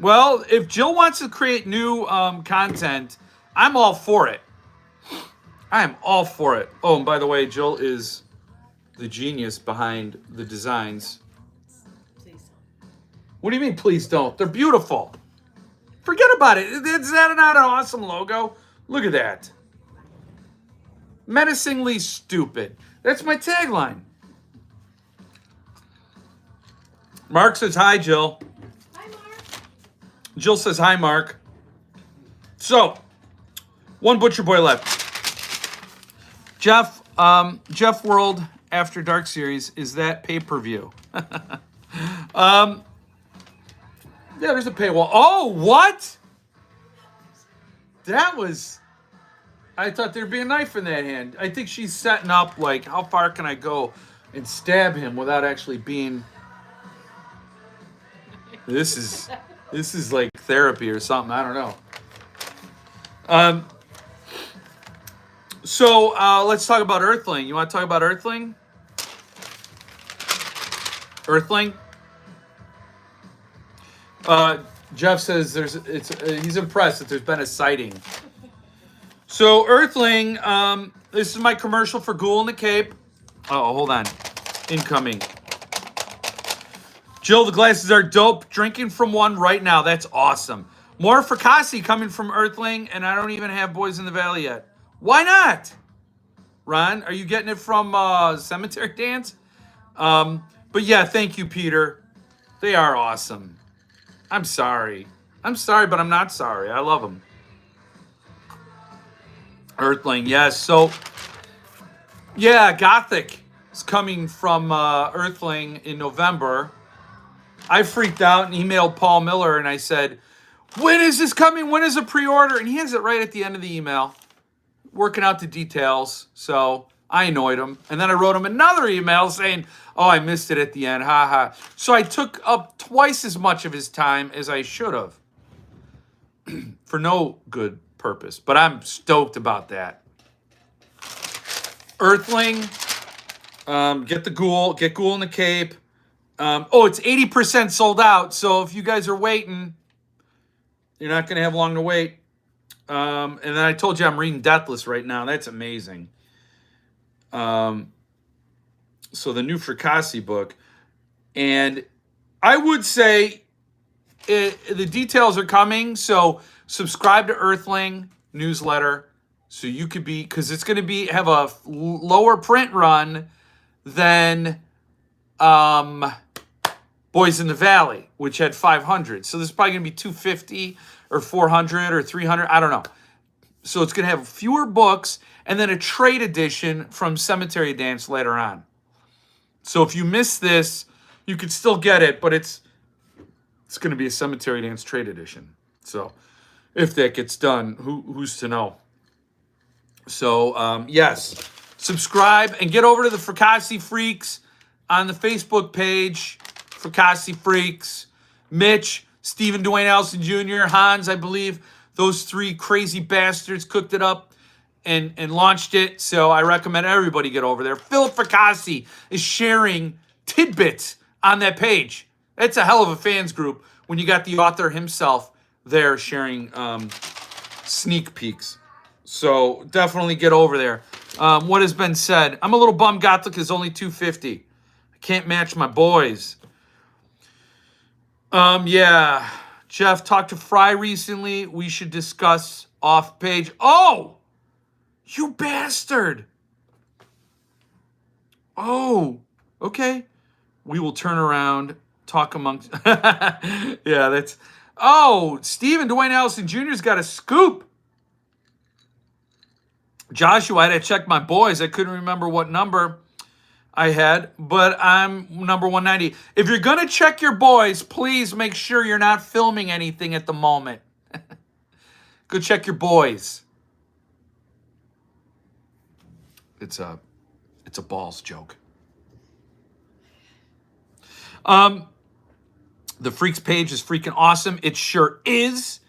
Well, if Jill wants to create new content, I'm all for it. I am all for it. Oh, and by the way, Jill is the genius behind the designs.
Please don't.
What do you mean, please don't? They're beautiful. Forget about it. Is that not an awesome logo? Look at that. Menacingly stupid. That's my tagline. Mark says hi, Jill.
Hi, Mark.
Jill says hi, Mark. So, one Butcher Boy left. Jeff World After Dark series, is that pay-per-view? Yeah, there's a paywall. Oh, what? That was... I thought there'd be a knife in that hand. I think she's setting up, like, how far can I go and stab him without actually being... This is like therapy or something. I don't know. So let's talk about Earthling. You want to talk about Earthling? Earthling? Jeff says he's impressed that there's been a sighting. So Earthling, this is my commercial for Ghoul in the Cape. Oh, hold on. Incoming. Jill, the glasses are dope. Drinking from one right now. That's awesome. More Fracassi coming from Earthling, and I don't even have Boys in the Valley yet. Why not? Ron, are you getting it from Cemetery Dance? But yeah, thank you, Peter. They are awesome. I'm sorry. I'm sorry, but I'm not sorry. I love them. Earthling, yes. So, yeah, Gothic is coming from Earthling in November. I freaked out and emailed Paul Miller, and I said, when is this coming? When is a pre-order? And he has it right at the end of the email, working out the details. So I annoyed him. And then I wrote him another email saying, oh, I missed it at the end. Ha ha. So I took up twice as much of his time as I should have for no good purpose. But I'm stoked about that. Earthling, get the Ghoul, get Ghoul in the Cape. It's 80% sold out. So if you guys are waiting, you're not going to have long to wait. And then I told you I'm reading Deathless right now. That's amazing. So the new Fracassi book. And I would say the details are coming. So subscribe to Earthling newsletter. So you could be, because it's going to have a lower print run than Boys in the Valley, which had 500. So this is probably going to be 250 or 400 or 300. I don't know. So it's going to have fewer books and then a trade edition from Cemetery Dance later on. So if you miss this, you could still get it, but it's going to be a Cemetery Dance trade edition. So if that gets done, who's to know? So, yes, subscribe and get over to the Fracassi Freaks on the Facebook page. Fracassi Freaks, Mitch, Stephen Dwayne Allison Jr., Hans, I believe. Those three crazy bastards cooked it up and launched it. So I recommend everybody get over there. Philip Fracassi is sharing tidbits on that page. It's a hell of a fans group when you got the author himself there sharing sneak peeks. So definitely get over there. What has been said? I'm a little bummed Gothic is only $250. I can't match my boys. Yeah. Jeff talked to Fry recently. We should discuss off page. Oh, you bastard. Oh, okay. We will turn around, talk amongst. Yeah, that's. Oh, Stephen Dwayne Allison Jr.'s got a scoop. Joshua, I had to check my boys. I couldn't remember what number I had, but I'm number 190. If you're going to check your boys, please make sure you're not filming anything at the moment. Go check your boys. It's a balls joke. The Freaks page is freaking awesome. It sure is.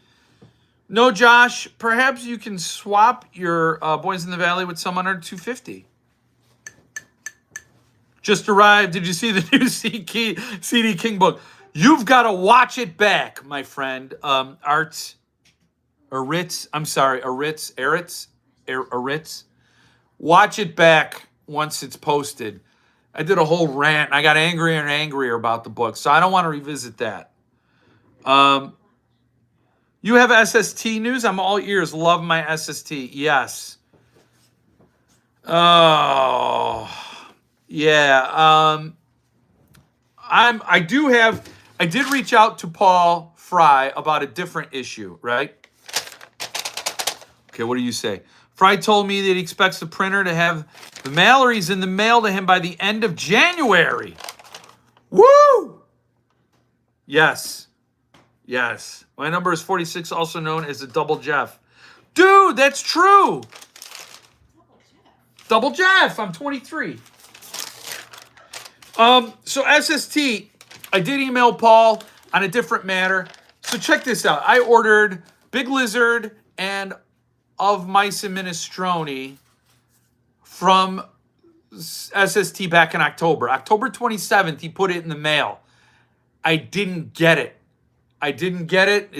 No, Josh, perhaps you can swap your Boys in the Valley with someone under 250. Just arrived. Did you see the new CD King book? You've got to watch it back, my friend. Aritz. Aritz. Watch it back once it's posted. I did a whole rant. And I got angrier and angrier about the book, so I don't want to revisit that. You have SST news? I'm all ears. Love my SST. Yes. Oh, yeah. I did reach out to Paul Fry about a different issue, right? Okay, what do you say? Fry told me that he expects the printer to have the Mallory's in the mail to him by the end of January. Woo! Yes. Yes. My number is 46, also known as the Double Jeff. Dude, that's true. Double Jeff. I'm 23. So SST, I did email Paul on a different matter. So check this out. I ordered Big Lizard and Of Mice and Minestrone from SST back in October. October 27th, he put it in the mail. I didn't get it. It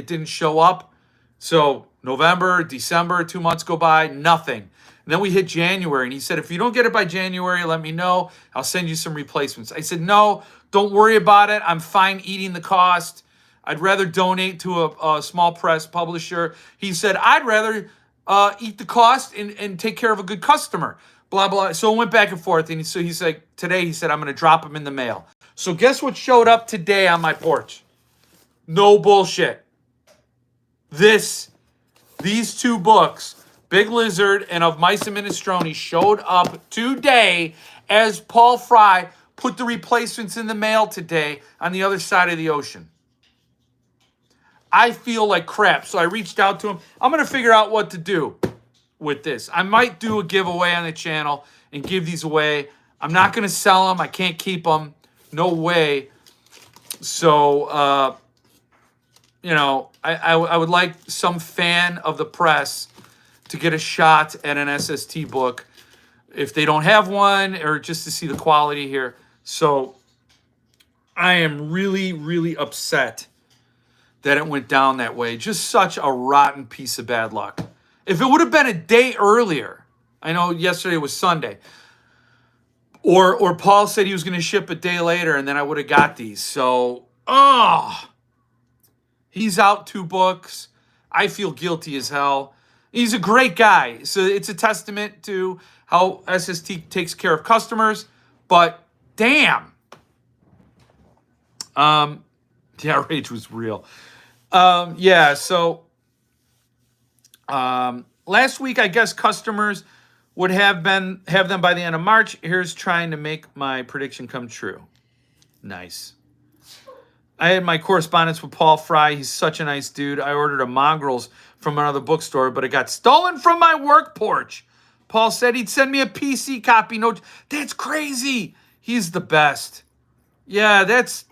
didn't show up. So November, December, 2 months go by, nothing. And then we hit January, and he said, if you don't get it by January, let me know. I'll send you some replacements. I said, no, don't worry about it. I'm fine eating the cost. I'd rather donate to a small press publisher. He said, I'd rather eat the cost and take care of a good customer. Blah, blah. So it went back and forth. And so he's like, today, he said, I'm going to drop them in the mail. So guess what showed up today on my porch? No bullshit. These two books, Big Lizard and Of Mice and Minestrone, showed up today as Paul Fry put the replacements in the mail today on the other side of the ocean. I feel like crap, so I reached out to him. I'm going to figure out what to do with this. I might do a giveaway on the channel and give these away. I'm not going to sell them. I can't keep them. No way. So, I would like some fan of the press to get a shot at an SST book if they don't have one, or just to see the quality here. So I am really, really upset that it went down that way. Just such a rotten piece of bad luck. If it would have been a day earlier, I know yesterday was Sunday, or Paul said he was going to ship a day later, and then I would have got these. So, he's out 2 books. I feel guilty as hell. He's a great guy. So it's a testament to how SST takes care of customers. But damn. The outrage was real. So last week, I guess customers would have them by the end of March. Here's trying to make my prediction come true. Nice. I had my correspondence with Paul Fry. He's such a nice dude. I ordered a Mongrels from another bookstore, but it got stolen from my work porch. Paul said he'd send me a PC copy. No, that's crazy. He's the best. Yeah, that's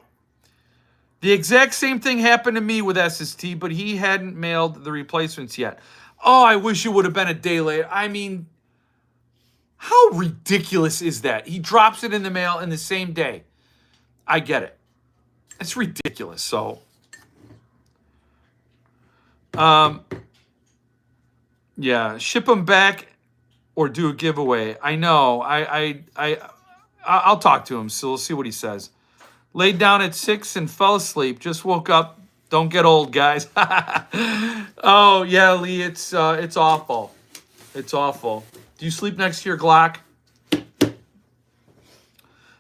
the exact same thing happened to me with SST, but he hadn't mailed the replacements yet. Oh, I wish it would have been a day later. I mean, how ridiculous is that? He drops it in the mail in the same day. I get it. It's ridiculous. So, yeah, ship them back or do a giveaway. I know. I'll talk to him. So we'll see what he says. Laid down at 6 and fell asleep. Just woke up. Don't get old, guys. Oh yeah, Lee. It's awful. It's awful. Do you sleep next to your Glock?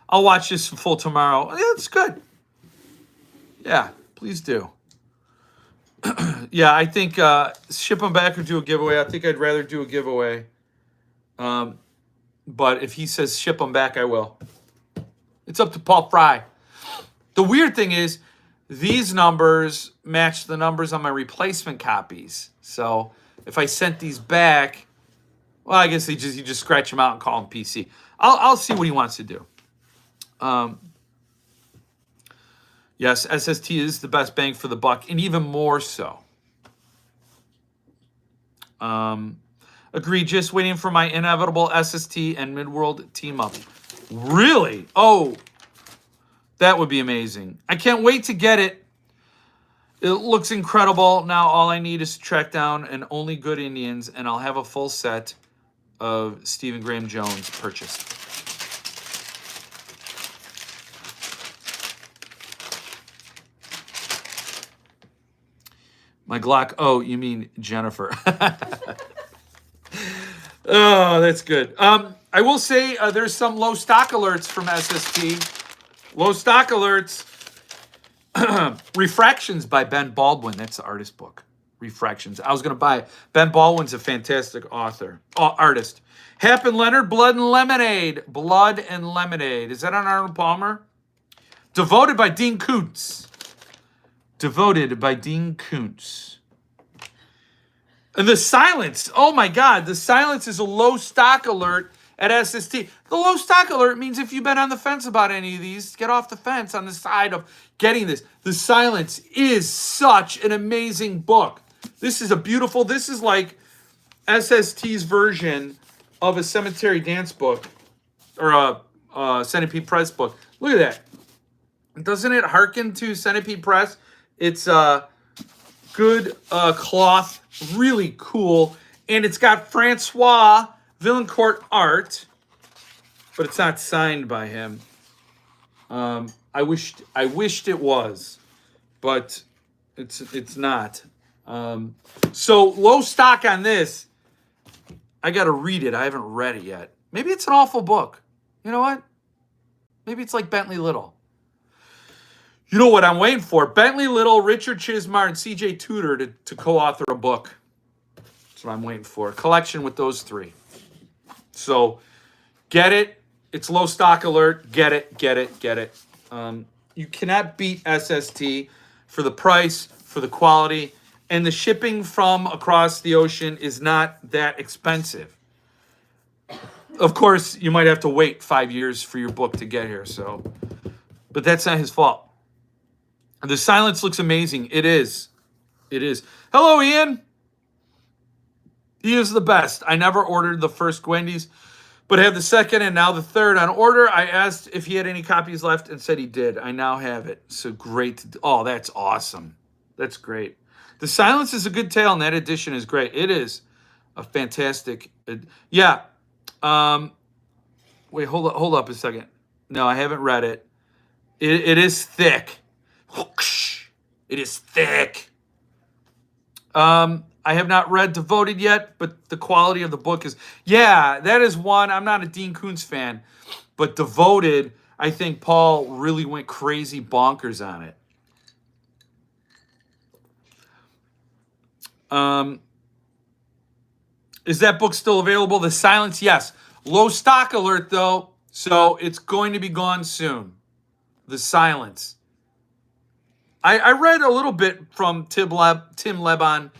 I'll watch this full tomorrow. Yeah, it's good. Yeah, please do. Yeah, I think ship them back or do a giveaway. I think I'd rather do a giveaway. But if he says ship them back, I will. It's up to Paul Fry. The weird thing is, these numbers match the numbers on my replacement copies. So if I sent these back, well, I guess you just scratch them out and call them PC. I'll see what he wants to do. Yes, SST is the best bang for the buck, and even more so. Agreed, just waiting for my inevitable SST and Midworld team up. Really? Oh, That would be amazing. I can't wait to get it. It looks incredible. Now all I need is to track down an Only Good Indians, and I'll have a full set of Stephen Graham Jones purchased. My Glock. Oh, you mean Jennifer. Oh, that's good. I will say there's some low stock alerts from SST. Low stock alerts. Refractions by Ben Baldwin. That's the artist book. Refractions. I was going to buy it. Ben Baldwin's a fantastic artist. Hap and Leonard, Blood and Lemonade. Blood and Lemonade. Is that on Arnold Palmer? Devoted by Dean Koontz. Devoted by Dean Koontz. And The Silence. Oh my God. The Silence is a low stock alert at SST. The low stock alert means if you've been on the fence about any of these, get off the fence on the side of getting this. The Silence is such an amazing book. This is this is like SST's version of a Cemetery Dance book or a Centipede Press book. Look at that. Doesn't it harken to Centipede Press? It's good cloth, really cool. And it's got Francois Villancourt art, but it's not signed by him. I wished it was, but it's not. So low stock on this. I got to read it. I haven't read it yet. Maybe it's an awful book. You know what? Maybe it's like Bentley Little. You know what I'm waiting for? Bentley Little, Richard Chismar, and C.J. Tudor to co-author a book. That's what I'm waiting for. A collection with those three. So get it. It's low stock alert. Get it, get it, get it. You cannot beat SST for the price, for the quality, and the shipping from across the ocean is not that expensive. Of course, you might have to wait 5 years for your book to get here. But that's not his fault. The Silence looks amazing. It is. It is. Hello, Ian. He is the best. I never ordered the first Gwendy's, but have the second and now the third on order. I asked if he had any copies left and said he did. I now have it. So great. Oh, that's awesome. That's great. The Silence is a good tale, and that edition is great. It is a fantastic. Yeah. Wait, hold up a second. No, I haven't read it. It is thick. It is thick. I have not read Devoted yet, but the quality of the book is... Yeah, that is one. I'm not a Dean Koontz fan, but Devoted, I think Paul really went crazy bonkers on it. Is that book still available? The Silence, yes. Low stock alert, though, so it's going to be gone soon. The Silence. I read a little bit from Tim Leben,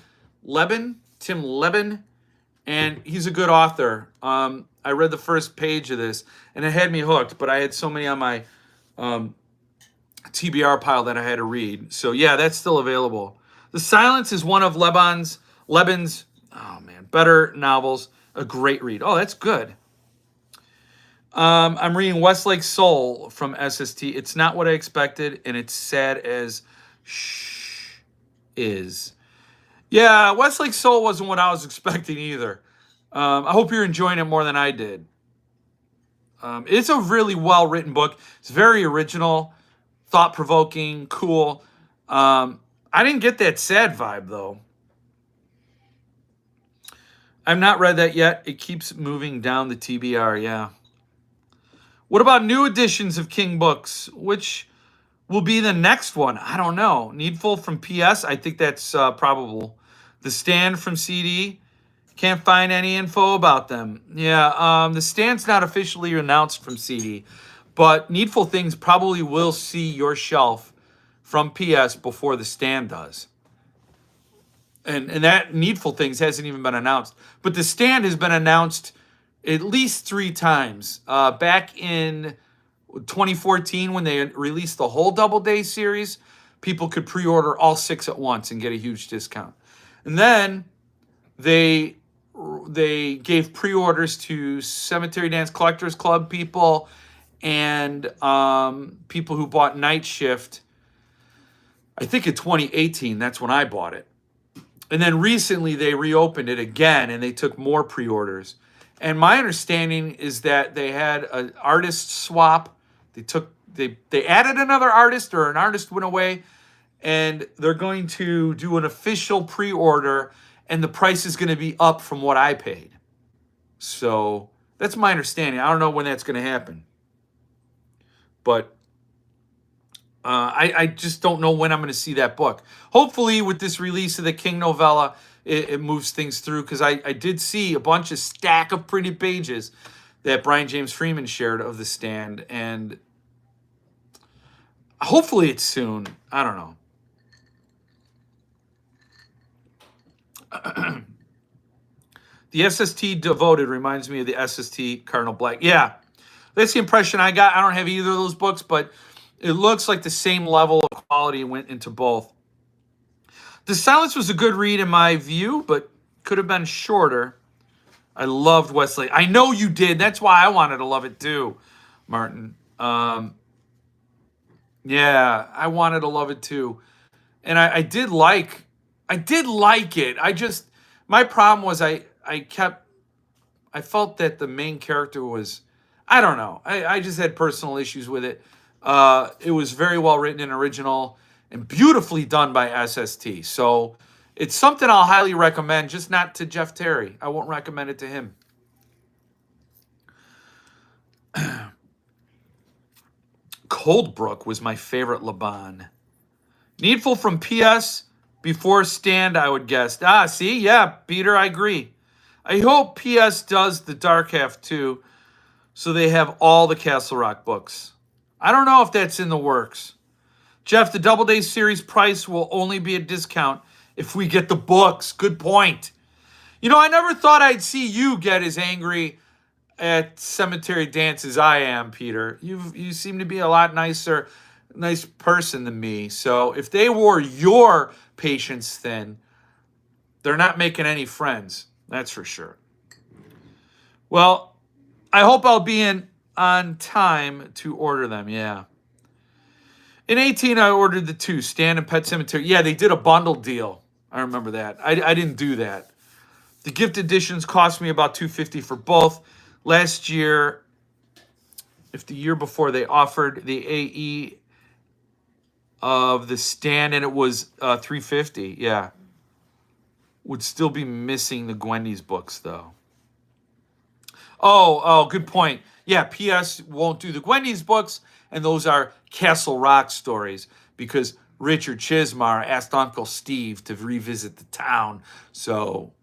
and he's a good author. I read the first page of this, and it had me hooked, but I had so many on my TBR pile that I had to read. So, yeah, that's still available. The Silence is one of Leben's, better novels. A great read. Oh, that's good. I'm reading Westlake Soul from SST. It's not what I expected, and it's sad as is. Yeah, Westlake Soul wasn't what I was expecting either. I hope you're enjoying it more than I did. It's a really well-written book. It's very original, thought-provoking, cool. I didn't get that sad vibe, though. I've not read that yet. It keeps moving down the TBR, yeah. What about new editions of King books? Which will be the next one? I don't know. Needful from PS? I think that's probable. The Stand from CD? Can't find any info about them. Yeah, the Stand's not officially announced from CD, but Needful Things probably will see your shelf from PS before the Stand does. And that Needful Things hasn't even been announced. But the Stand has been announced at least 3 times. Back in 2014, when they released the whole Doubleday series, people could pre-order all 6 at once and get a huge discount. And then they gave pre-orders to Cemetery Dance Collectors Club people and people who bought Night Shift, I think in 2018, that's when I bought it. And then recently they reopened it again and they took more pre-orders. And my understanding is that they had an artist swap. They added another artist, or an artist went away, and they're going to do an official pre-order, and the price is going to be up from what I paid. So that's my understanding. I don't know when that's going to happen. But I just don't know when I'm going to see that book. Hopefully, with this release of the King novella, it moves things through, because I did see a bunch of stack of printed pages that Brian James Freeman shared of The Stand, and hopefully it's soon. I don't know. The SST Devoted reminds me of the SST Cardinal Black. Yeah, that's the impression I got. I don't have either of those books, but it looks like the same level of quality went into both. The Silence was a good read in my view, but could have been shorter. I loved Wesley. I know you did. That's why I wanted to love it too, Martin. Yeah, I wanted to love it too. And I did like it. My problem was I felt that the main character was, I don't know. I just had personal issues with it. It was very well written and original and beautifully done by SST. So it's something I'll highly recommend, just not to Jeff Terry. I won't recommend it to him. Coldbrook was my favorite Laban. Needful from PS before Stand, I would guess. See? Yeah, Peter, I agree. I hope PS does the Dark Half too, so they have all the Castle Rock books. I don't know if that's in the works. Jeff, the Double Day series price will only be a discount if we get the books. Good point. You know, I never thought I'd see you get as angry at Cemetery Dance as I am, Peter. You seem to be a lot nice person than me. So if they wore your patience thin, they're not making any friends. That's for sure. Well, I hope I'll be on time to order them. Yeah. In 18, I ordered the two, Stand and Pet Cemetery. Yeah, they did a bundle deal. I remember that. I didn't do that. The gift editions cost me about $250 for both. Last year, if the year before, they offered the AE of the Stand, and it was $350. Yeah. Would still be missing the Gwendy's books, though. Oh, good point. Yeah, PS won't do the Gwendy's books, and those are Castle Rock stories, because Richard Chismar asked Uncle Steve to revisit the town, so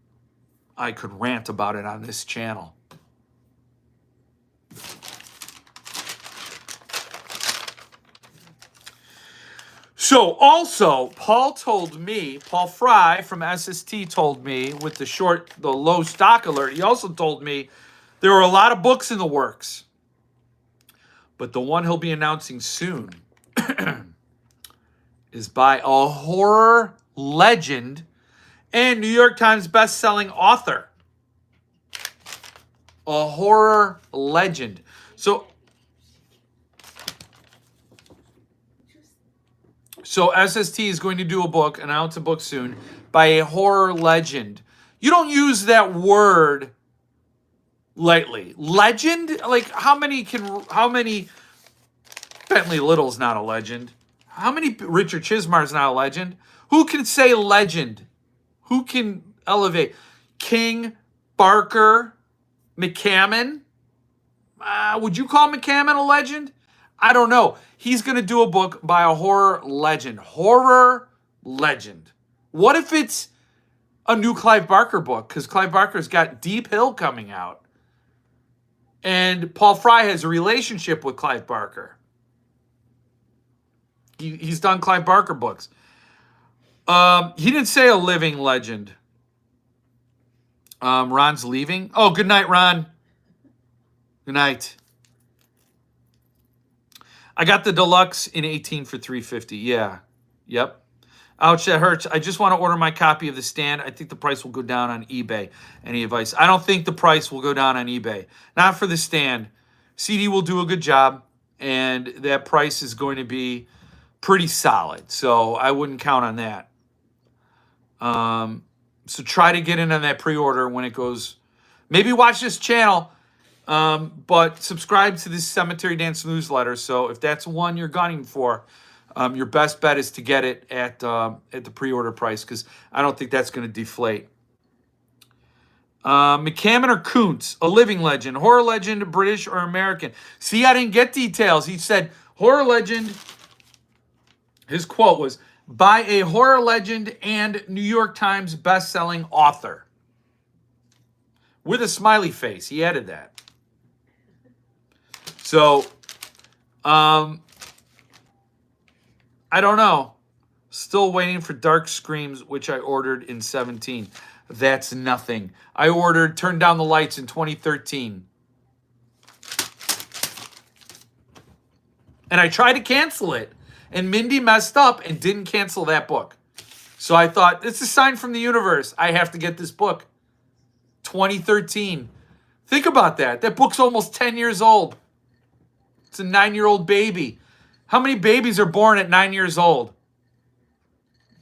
I could rant about it on this channel. So also, Paul Fry from SST told me, with the low stock alert, he also told me there were a lot of books in the works. But the one he'll be announcing soon is by a horror legend and New York Times best-selling author. A horror legend. So SST is going to do a book, announce a book soon, by a horror legend. You don't use that word lightly. Legend? Like, how many Bentley Little's not a legend? How many Richard Chismar's not a legend? Who can say legend? Who can elevate? King, Barker, McCammon? Would you call McCammon a legend? I don't know. He's going to do a book by a horror legend. Horror legend. What if it's a new Clive Barker book? Because Clive Barker's got Deep Hill coming out. And Paul Fry has a relationship with Clive Barker. He's done Clive Barker books. He didn't say a living legend. Ron's leaving. Oh, good night, Ron. Good night. I got the deluxe in 18 for $350. Yeah. Yep. Ouch, that hurts. I just want to order my copy of The Stand. I think the price will go down on eBay. Any advice? I don't think the price will go down on eBay. Not for The Stand. CD will do a good job. and that price is going to be pretty solid. So I wouldn't count on that. So try to get in on that pre-order when it goes. Maybe watch this channel, but subscribe to this Cemetery Dance newsletter. So if that's one you're gunning for, your best bet is to get it at the pre-order price, because I don't think that's going to deflate. McCammon or Kuntz, a living legend, horror legend, British or American? See, I didn't get details. He said horror legend. His quote was, by a horror legend and New York Times best-selling author. With a smiley face. He added that. So, I don't know. Still waiting for Dark Screams, which I ordered in 17. That's nothing. I ordered Turn Down the Lights in 2013. And I tried to cancel it. And Mindy messed up and didn't cancel that book. So I thought, it's a sign from the universe. I have to get this book. 2013. Think about that. That book's almost 10 years old. It's a 9-year-old baby. How many babies are born at 9 years old?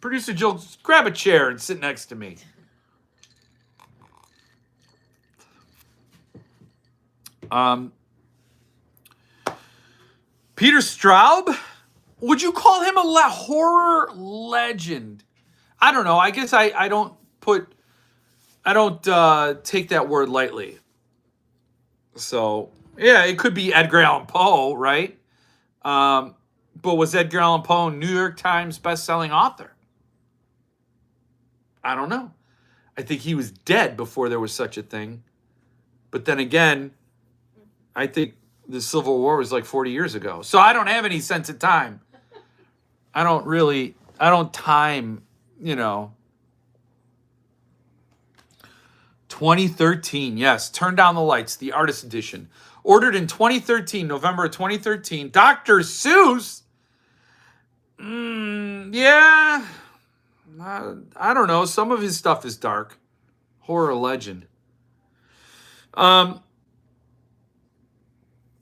Producer Jill, just grab a chair and sit next to me. Peter Straub? Would you call him a horror legend? I don't know. I guess I don't take that word lightly. So, yeah, it could be Edgar Allan Poe, right? But was Edgar Allan Poe a New York Times best-selling author? I don't know. I think he was dead before there was such a thing. But then again, I think the Civil War was like 40 years ago. So I don't have any sense of time. I don't time, 2013, yes. Turn Down the Lights, the artist edition. Ordered in 2013, November of 2013. Dr. Seuss? Yeah. I don't know. Some of his stuff is dark. Horror legend. Yeah,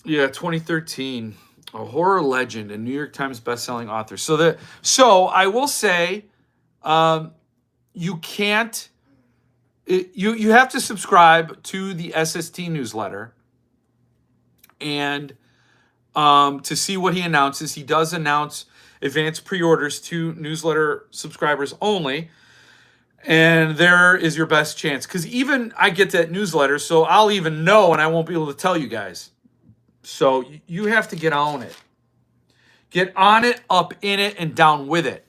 2013. A horror legend, a New York Times bestselling author. So I will say, you can't. You have to subscribe to the SST newsletter, and to see what he announces. He does announce advanced pre-orders to newsletter subscribers only, and there is your best chance. Because even I get that newsletter, so I'll even know, and I won't be able to tell you guys. So you have to get on it. Get on it, up in it, and down with it.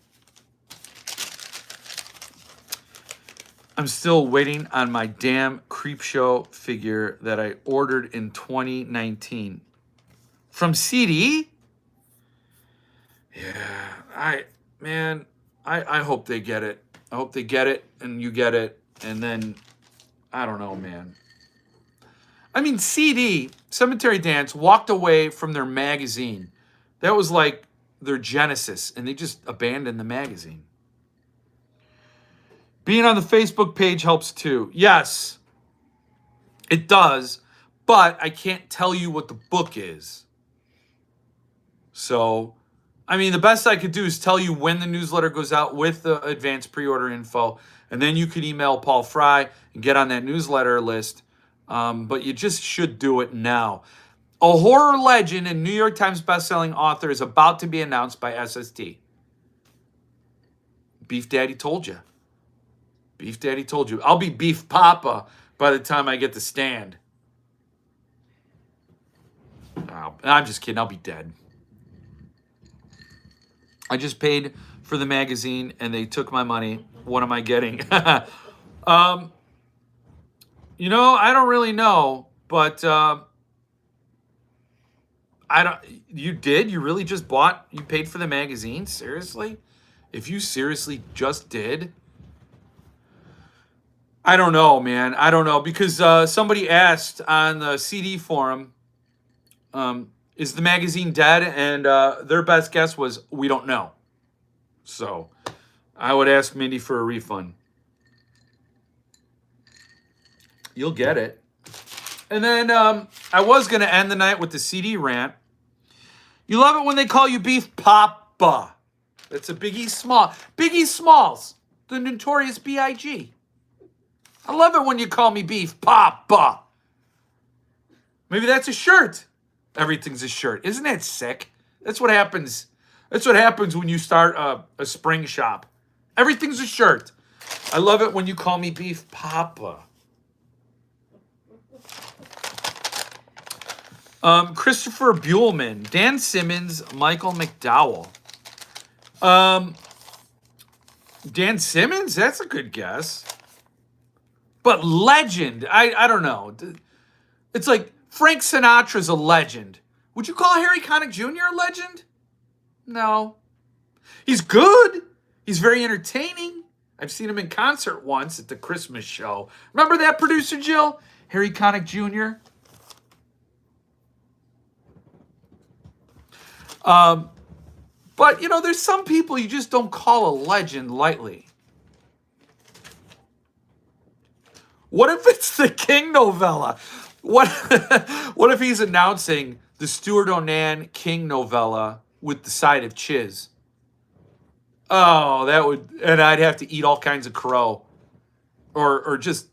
I'm still waiting on my damn Creepshow figure that I ordered in 2019. From CD? Yeah, I hope they get it. I hope they get it, and you get it, and then, I don't know, man. I mean, CD, Cemetery Dance, walked away from their magazine. That was like their genesis, and they just abandoned the magazine. Being on the Facebook page helps too. Yes, it does, but I can't tell you what the book is. So, I mean, the best I could do is tell you when the newsletter goes out with the advanced pre-order info, and then you could email Paul Fry and get on that newsletter list. But you just should do it now. A horror legend and New York Times bestselling author is about to be announced by SST. Beef Daddy told you. Beef Daddy told you. I'll be Beef Papa by the time I get the stand. Oh, I'm just kidding. I'll be dead. I just paid for the magazine and they took my money. What am I getting? I don't really know, but you did? You really just you paid for the magazine? Seriously? If you seriously just did? I don't know, man. I don't know, because somebody asked on the CD forum, is the magazine dead? And their best guess was, we don't know. So I would ask Mindy for a refund. You'll get it. And then I was going to end the night with the CD rant. You love it when they call you Beef Papa. That's a Biggie Small. Biggie Smalls, the notorious B.I.G. I love it when you call me Beef Papa. Maybe that's a shirt. Everything's a shirt. Isn't that sick? That's what happens. That's what happens when you start a spring shop. Everything's a shirt. I love it when you call me Beef Papa. Christopher Buellman, Dan Simmons, Michael McDowell. Dan Simmons, that's a good guess. But legend, I don't know. It's like Frank Sinatra's a legend. Would you call Harry Connick Jr. a legend? No. He's good. He's very entertaining. I've seen him in concert once at the Christmas show. Remember that, producer Jill? Harry Connick Jr.? But, you know, there's some people you just don't call a legend lightly. What if it's the King novella? What if he's announcing the Stuart Onan King novella with the side of chiz? Oh, that would... And I'd have to eat all kinds of crow. Or just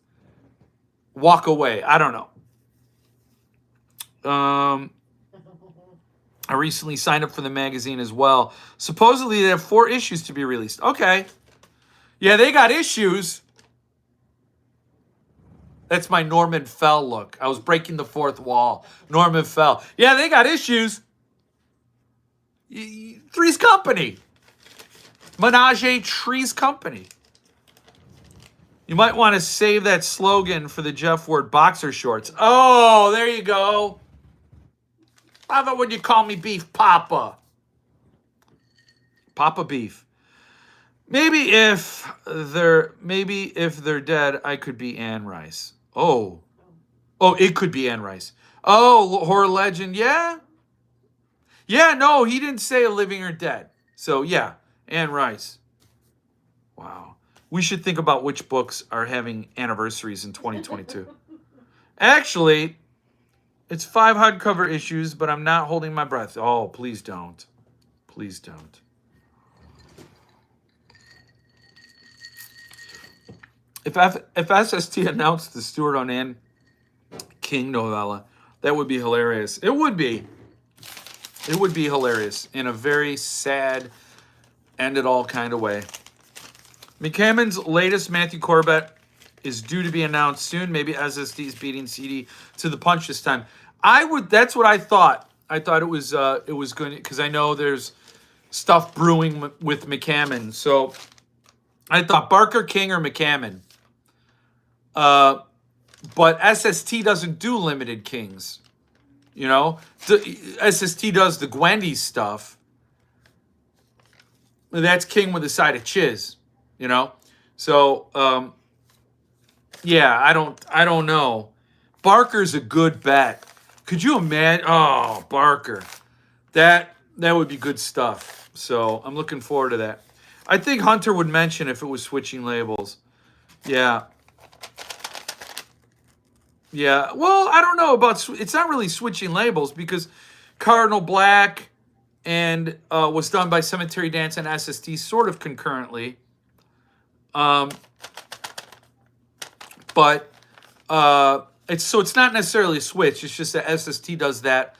walk away. I don't know. I recently signed up for the magazine as well. Supposedly they have 4 issues to be released. Okay. Yeah, they got issues. That's my Norman Fell look. I was breaking the fourth wall. Norman Fell. Yeah, they got issues. Three's Company. Menage a Tree's Company. You might want to save that slogan for the Jeff Ward boxer shorts. Oh, there you go. How about when you call me Beef Papa? Papa Beef. Maybe if they're dead, I could be Anne Rice. Oh, it could be Anne Rice. Oh, horror legend, yeah. Yeah, no, he didn't say living or dead. So yeah, Anne Rice. Wow. We should think about which books are having anniversaries in 2022. Actually, it's 5 hardcover issues, but I'm not holding my breath. Oh, please don't. Please don't. If SST announced the Stuart Onan King novella, that would be hilarious. It would be. It would be hilarious in a very sad, end it all kind of way. McCammon's latest Matthew Corbett is due to be announced soon. Maybe SST's beating CD to the punch this time. That's what I thought. I thought it was going to, because I know there's stuff brewing with McCammon. So I thought Barker, King, or McCammon. But SST doesn't do limited Kings. You know, SST does the Gwendy stuff. That's King with a side of chiz. You know, so yeah, I don't know. Barker's a good bet. Could you imagine? Oh, Barker, that would be good stuff. So I'm looking forward to that. I think Hunter would mention if it was switching labels. Yeah. Yeah. Well, I don't know about. It's not really switching labels because Cardinal Black and was done by Cemetery Dance and SST sort of concurrently. But it's not necessarily a switch. It's just that SST does that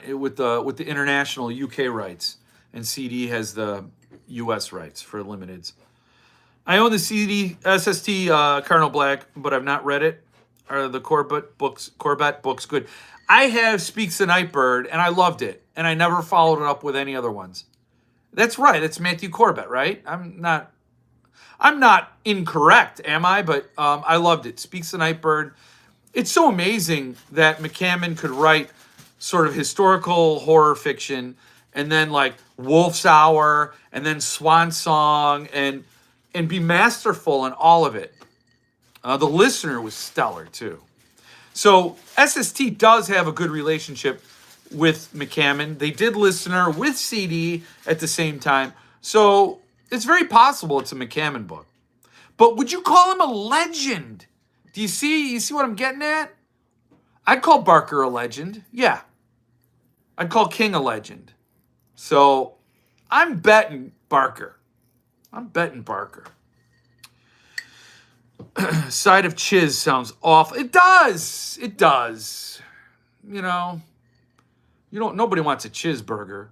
with the international UK rights, and CD has the US rights for limiteds. I own the CD SST Cardinal Black, but I've not read it. Are the Corbett books good? I have Speaks the Nightbird, and I loved it, and I never followed it up with any other ones. That's right. It's Matthew Corbett, right? I'm not incorrect, am I? But I loved it. Speaks the Nightbird. It's so amazing that McCammon could write sort of historical horror fiction, and then like Wolf's Hour, and then Swan Song, and be masterful in all of it. The Listener was stellar too. So SST does have a good relationship with McCammon. They did Listener with CD at the same time. So it's very possible it's a McCammon book. But would you call him a legend? Do you see what I'm getting at? I'd call Barker a legend. Yeah. I'd call King a legend. So I'm betting Barker. Side of Chiz sounds awful. It does. You know, nobody wants a cheeseburger.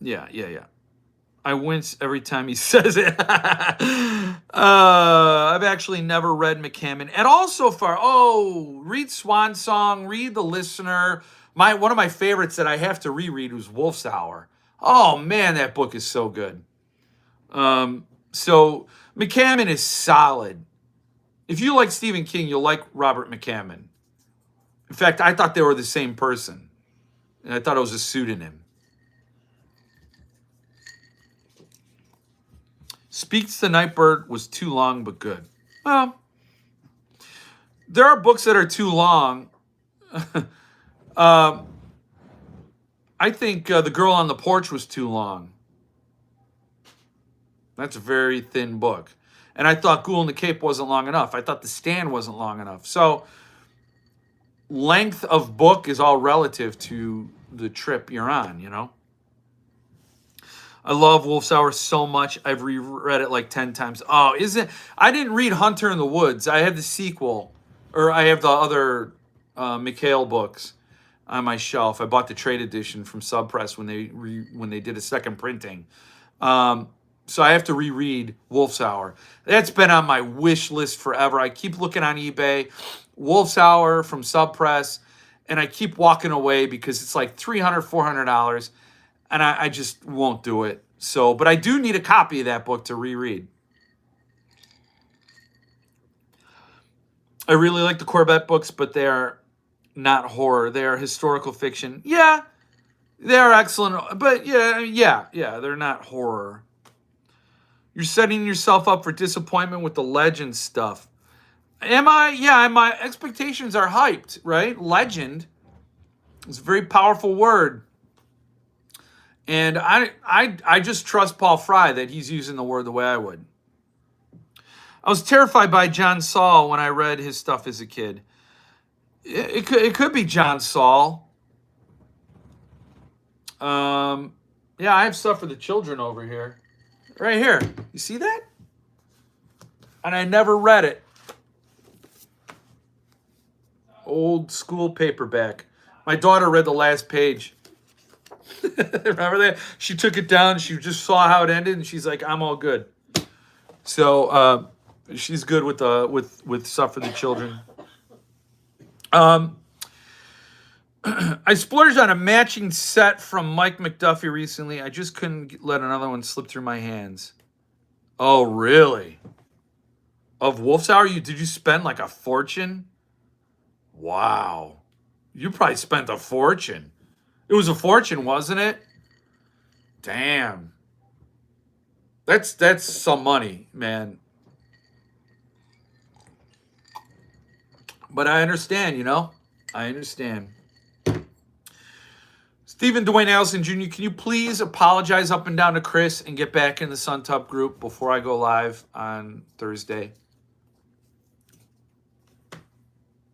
Yeah. I wince every time he says it. I've actually never read McCammon at all so far. Oh, read Swan Song, read The Listener. One of my favorites that I have to reread was Wolf's Hour. Oh man, that book is so good. So McCammon is solid. If you like Stephen King, you'll like Robert McCammon. In fact, I thought they were the same person. And I thought it was a pseudonym. Speaks the Nightbird was too long but good. Well, there are books that are too long. I think The Girl on the Porch was too long. That's a very thin book. And I thought Ghoul in the Cape wasn't long enough. I thought The Stand wasn't long enough. So length of book is all relative to the trip you're on, you know? I love Wolf's Hour so much. I've reread it like 10 times. Oh, I didn't read Hunter in the Woods. I have the sequel, or I have the other McHale books on my shelf. I bought the trade edition from Subpress when they did a second printing. So I have to reread Wolf's Hour. That's been on my wish list forever. I keep looking on eBay, Wolf's Hour from Subpress, and I keep walking away because it's like $300, $400. And I just won't do it. So, but I do need a copy of that book to reread. I really like the Corbett books, but they're not horror. They are historical fiction. Yeah, they're excellent. But yeah, they're not horror. You're setting yourself up for disappointment with the legend stuff. Am I? Yeah, my expectations are hyped, right? Legend is a very powerful word. And I just trust Paul Fry that he's using the word the way I would. I was terrified by John Saul when I read his stuff as a kid. It could be John Saul. Yeah, I have stuff for the children over here. Right here. You see that? And I never read it. Old school paperback. My daughter read the last page. Remember that? She took it down. She just saw how it ended, and she's like, "I'm all good." So she's good with stuff for the children. I splurged on a matching set from Mike McDuffie recently. I just couldn't let another one slip through my hands. Oh, really? Of Wolf's Hour, did you spend like a fortune? Wow, you probably spent a fortune. It was a fortune, wasn't it? Damn. That's some money, man. But I understand, you know? I understand. Stephen Dwayne Allison Jr., can you please apologize up and down to Chris and get back in the Suntup group before I go live on Thursday?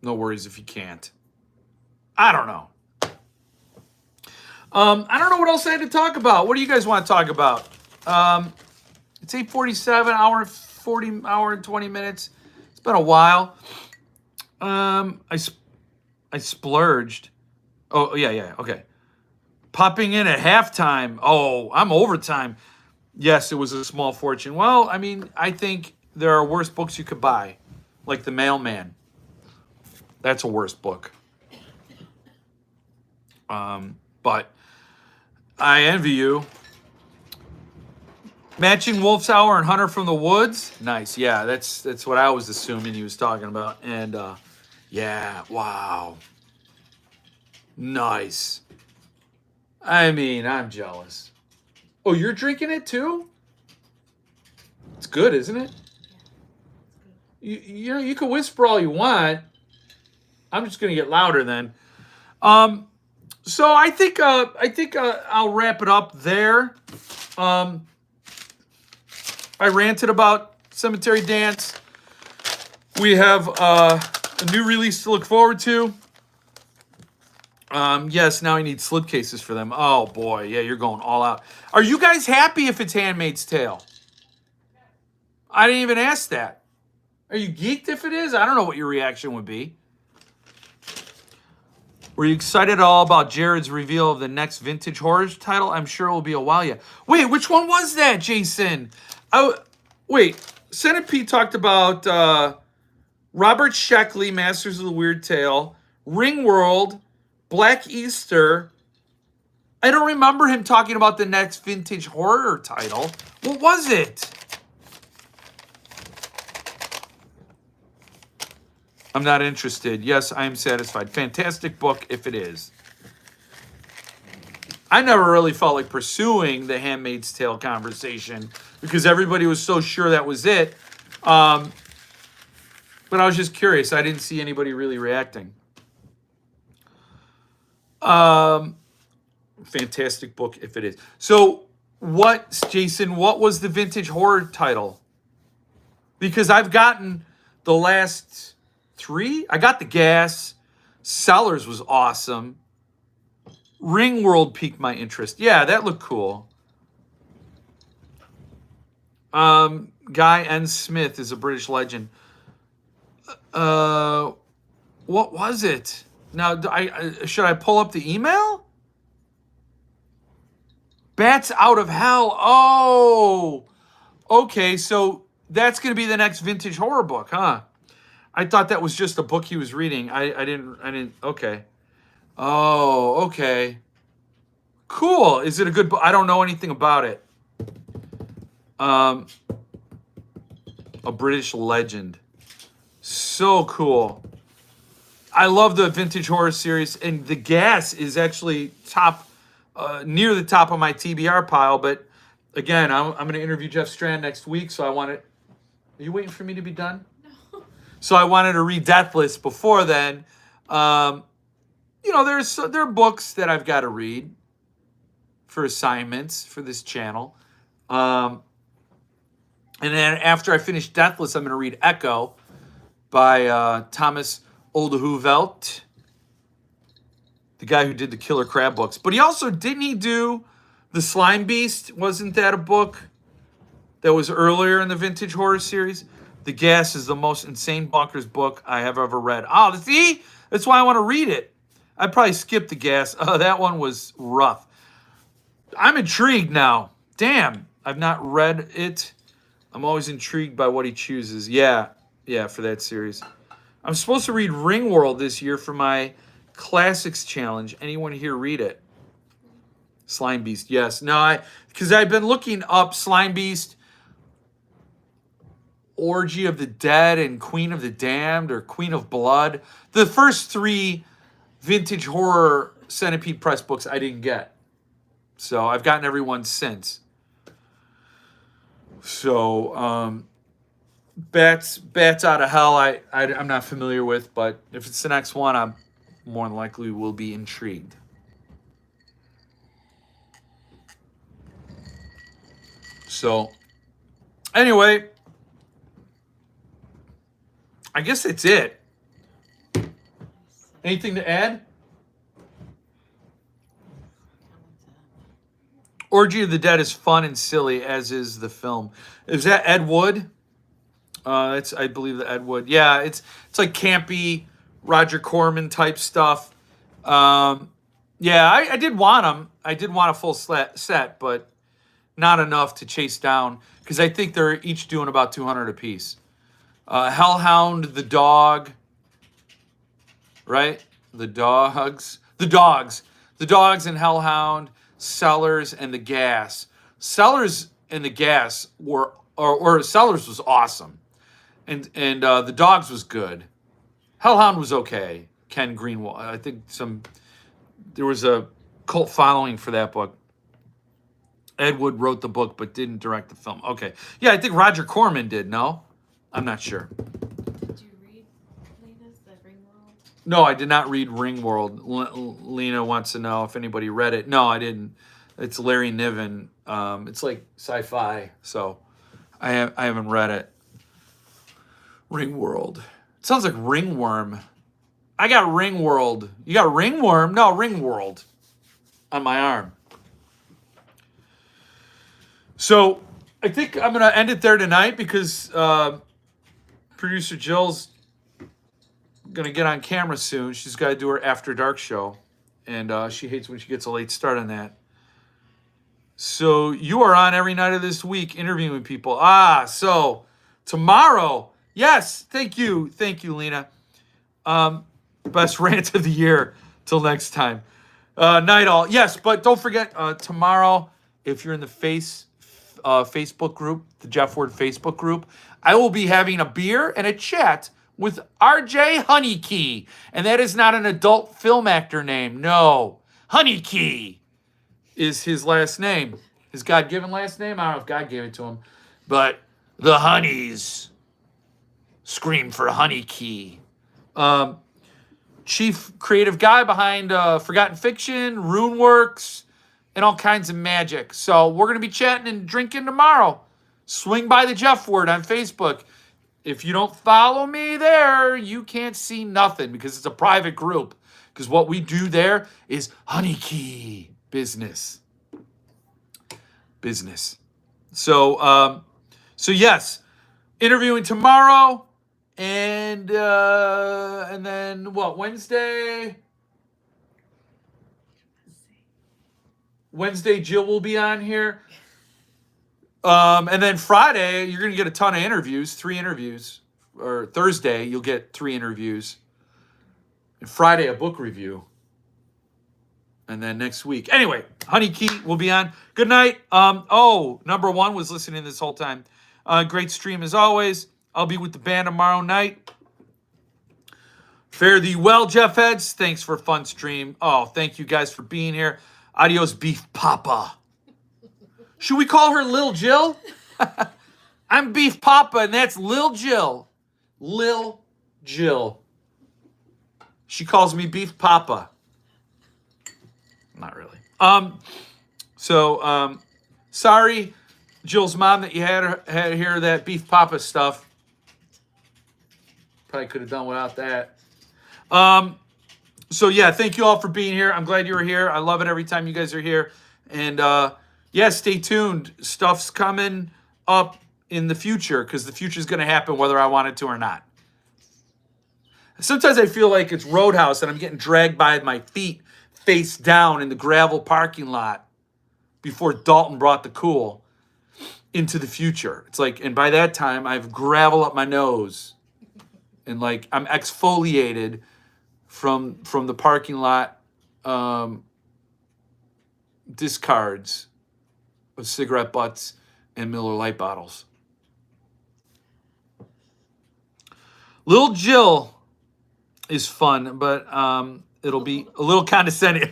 No worries if you can't. I don't know. I don't know what else I had to talk about. What do you guys want to talk about? It's 8:47, hour and 20 minutes. It's been a while. I splurged. Oh, yeah, okay. Popping in at halftime. Oh, I'm overtime. Yes, it was a small fortune. Well, I mean, I think there are worse books you could buy, like The Mailman. That's a worse book. But I envy you. Matching Wolf's Hour and Hunter from the Woods. Nice. Yeah, that's what I was assuming he was talking about. And yeah, wow. Nice. I mean, I'm jealous. Oh, you're drinking it too? It's good, isn't it? You know, you can whisper all you want. I'm just gonna get louder then. So I think I'll wrap it up there. I ranted about Cemetery Dance. We have A new release to look forward to. Yes, now I need slipcases for them. Oh boy, yeah, you're going all out. Are you guys happy if it's Handmaid's Tale? I didn't even ask that. Are you geeked if it is? I don't know what your reaction would be. Were you excited at all about Jared's reveal of the next vintage horror title? I'm sure it will be a while yet. Wait, which one was that, Jason? Wait, Centipede talked about Robert Sheckley, Masters of the Weird Tale, Ringworld, Black Easter. I don't remember him talking about the next vintage horror title. What was it? I'm not interested. Yes, I am satisfied. Fantastic book if it is. I never really felt like pursuing the Handmaid's Tale conversation because everybody was so sure that was it. But I was just curious. I didn't see anybody really reacting. Fantastic book if it is. So Jason, what was the vintage horror title? Because I've gotten the last 3. I got The Gas. Sellers was awesome. Ringworld piqued my interest. Yeah, that looked cool. Guy N. Smith is a British legend. What was it? Now, should I pull up the email? Bats Out of Hell. Oh, okay. So that's going to be the next vintage horror book, huh? I thought that was just a book he was reading. I didn't. Okay. Oh, okay. Cool. Is it a good book? I don't know anything about it. A British legend. So cool. I love the vintage horror series, and The Gas is actually near the top of my TBR pile. But again, I'm going to interview Jeff Strand next week, so I want it. Are you waiting for me to be done?
No.
So I wanted to read Deathless before then. There are books that I've got to read for assignments for this channel. And then after I finish Deathless, I'm going to read Echo by Thomas Oldehuvelt, the guy who did the Killer Crab books. But he also, didn't he do The Slime Beast? Wasn't that a book that was earlier in the vintage horror series? The Gas is the most insane bonkers book I have ever read. Oh, see? That's why I want to read it. I'd probably skip The Gas. Oh, that one was rough. I'm intrigued now. Damn, I've not read it. I'm always intrigued by what he chooses. Yeah, for that series. I'm supposed to read Ringworld this year for my Classics Challenge. Anyone here read it? Slime Beast, yes. No, because I've been looking up Slime Beast, Orgy of the Dead, and Queen of the Damned, or Queen of Blood. The first 3 vintage horror Centipede Press books I didn't get. So I've gotten everyone since. So, Bats Out of Hell, I'm not familiar with, but if it's the next one, I'm more than likely will be intrigued. So, anyway, I guess that's it. Anything to add? Orgy of the Dead is fun and silly, as is the film. Is that Ed Wood? It's, I believe, the Ed Wood. Yeah, it's like campy Roger Corman type stuff. I did want them. I did want a full set, but not enough to chase down because I think they're each doing about 200 apiece. Hellhound, the dog, right? The dogs, and Hellhound, Sellers, and the Gas. Sellers and the Gas were, or Sellers was awesome, and the dogs was good. Hellhound was okay. Ken Greenwald, I think there was a cult following for that book. Ed Wood wrote the book but didn't direct the film. Okay, yeah, I think Roger Corman did. No, I'm not sure.
Did you read Lena's The Ringworld?
No, I did not read Ringworld. Lena wants to know if anybody read it. No, I didn't. It's Larry Niven. It's like sci-fi, so I haven't read it. Ringworld. It sounds like ringworm. I got ringworld. You got ringworm? No, ringworld on my arm. So I think I'm going to end it there tonight because producer Jill's going to get on camera soon. She's got to do her After Dark show. And she hates when she gets a late start on that. So you are on every night of this week interviewing people. So tomorrow. Yes, thank you. Thank you, Lena. Best rant of the year. Till next time. Night all. Yes, but don't forget tomorrow, if you're in the Facebook group, the Jeff Ward Facebook group, I will be having a beer and a chat with RJ Honeykey. And that is not an adult film actor name. No. Honeykey is his last name. His God-given last name? I don't know if God gave it to him. But the honeys scream for Honeykey. Chief creative guy behind Forgotten Fiction, RuneWorks, and all kinds of magic. So we're going to be chatting and drinking tomorrow. Swing by the Jeff Word on Facebook. If you don't follow me there, you can't see nothing because it's a private group. Because what we do there is Honeykey business. So yes, interviewing tomorrow. And then what? Wednesday, Jill will be on here. And then Friday, you're gonna get a ton of interviews, 3 interviews. Or Thursday, you'll get 3 interviews. And Friday, a book review. And then next week. Anyway, Honeykey will be on. Good night. Number 1 was listening this whole time. Great stream as always. I'll be with the band tomorrow night. Fare thee well, Jeff Heads. Thanks for a fun stream. Oh, thank you guys for being here. Adios, Beef Papa. Should we call her Lil Jill? I'm Beef Papa, and that's Lil Jill. Lil Jill. She calls me Beef Papa. Not really. Sorry, Jill's mom, that you had hear that Beef Papa stuff. Probably could have done without that. So yeah, thank you all for being here. I'm glad you were here. I love it every time you guys are here. And stay tuned. Stuff's coming up in the future because the future is going to happen whether I want it to or not. Sometimes I feel like it's Roadhouse and I'm getting dragged by my feet face down in the gravel parking lot before Dalton brought the cool into the future. It's like, and by that time I have gravel up my nose. And like I'm exfoliated from the parking lot discards of cigarette butts and Miller Lite bottles. Lil Jill is fun, but it'll be a little condescending.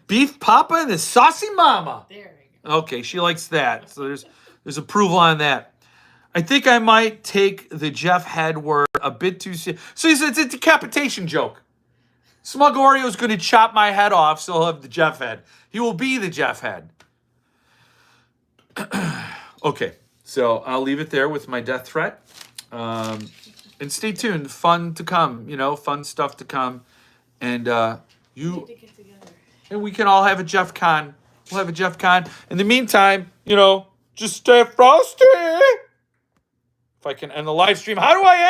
Beef Papa and the Saucy Mama.
There we go.
Okay, she likes that. So there's approval on that. I think I might take the Jeff Head word a bit too serious. So it's a decapitation joke. Smug Oreo's going to chop my head off, so he'll have the Jeff Head. He will be the Jeff Head. Okay, so I'll leave it there with my death threat. And stay tuned. Fun to come, fun stuff to come. And
We need to get together.
and we can all have a Jeff Con. We'll have a Jeff Con. In the meantime, just stay frosty. If I can end the live stream, how do I end?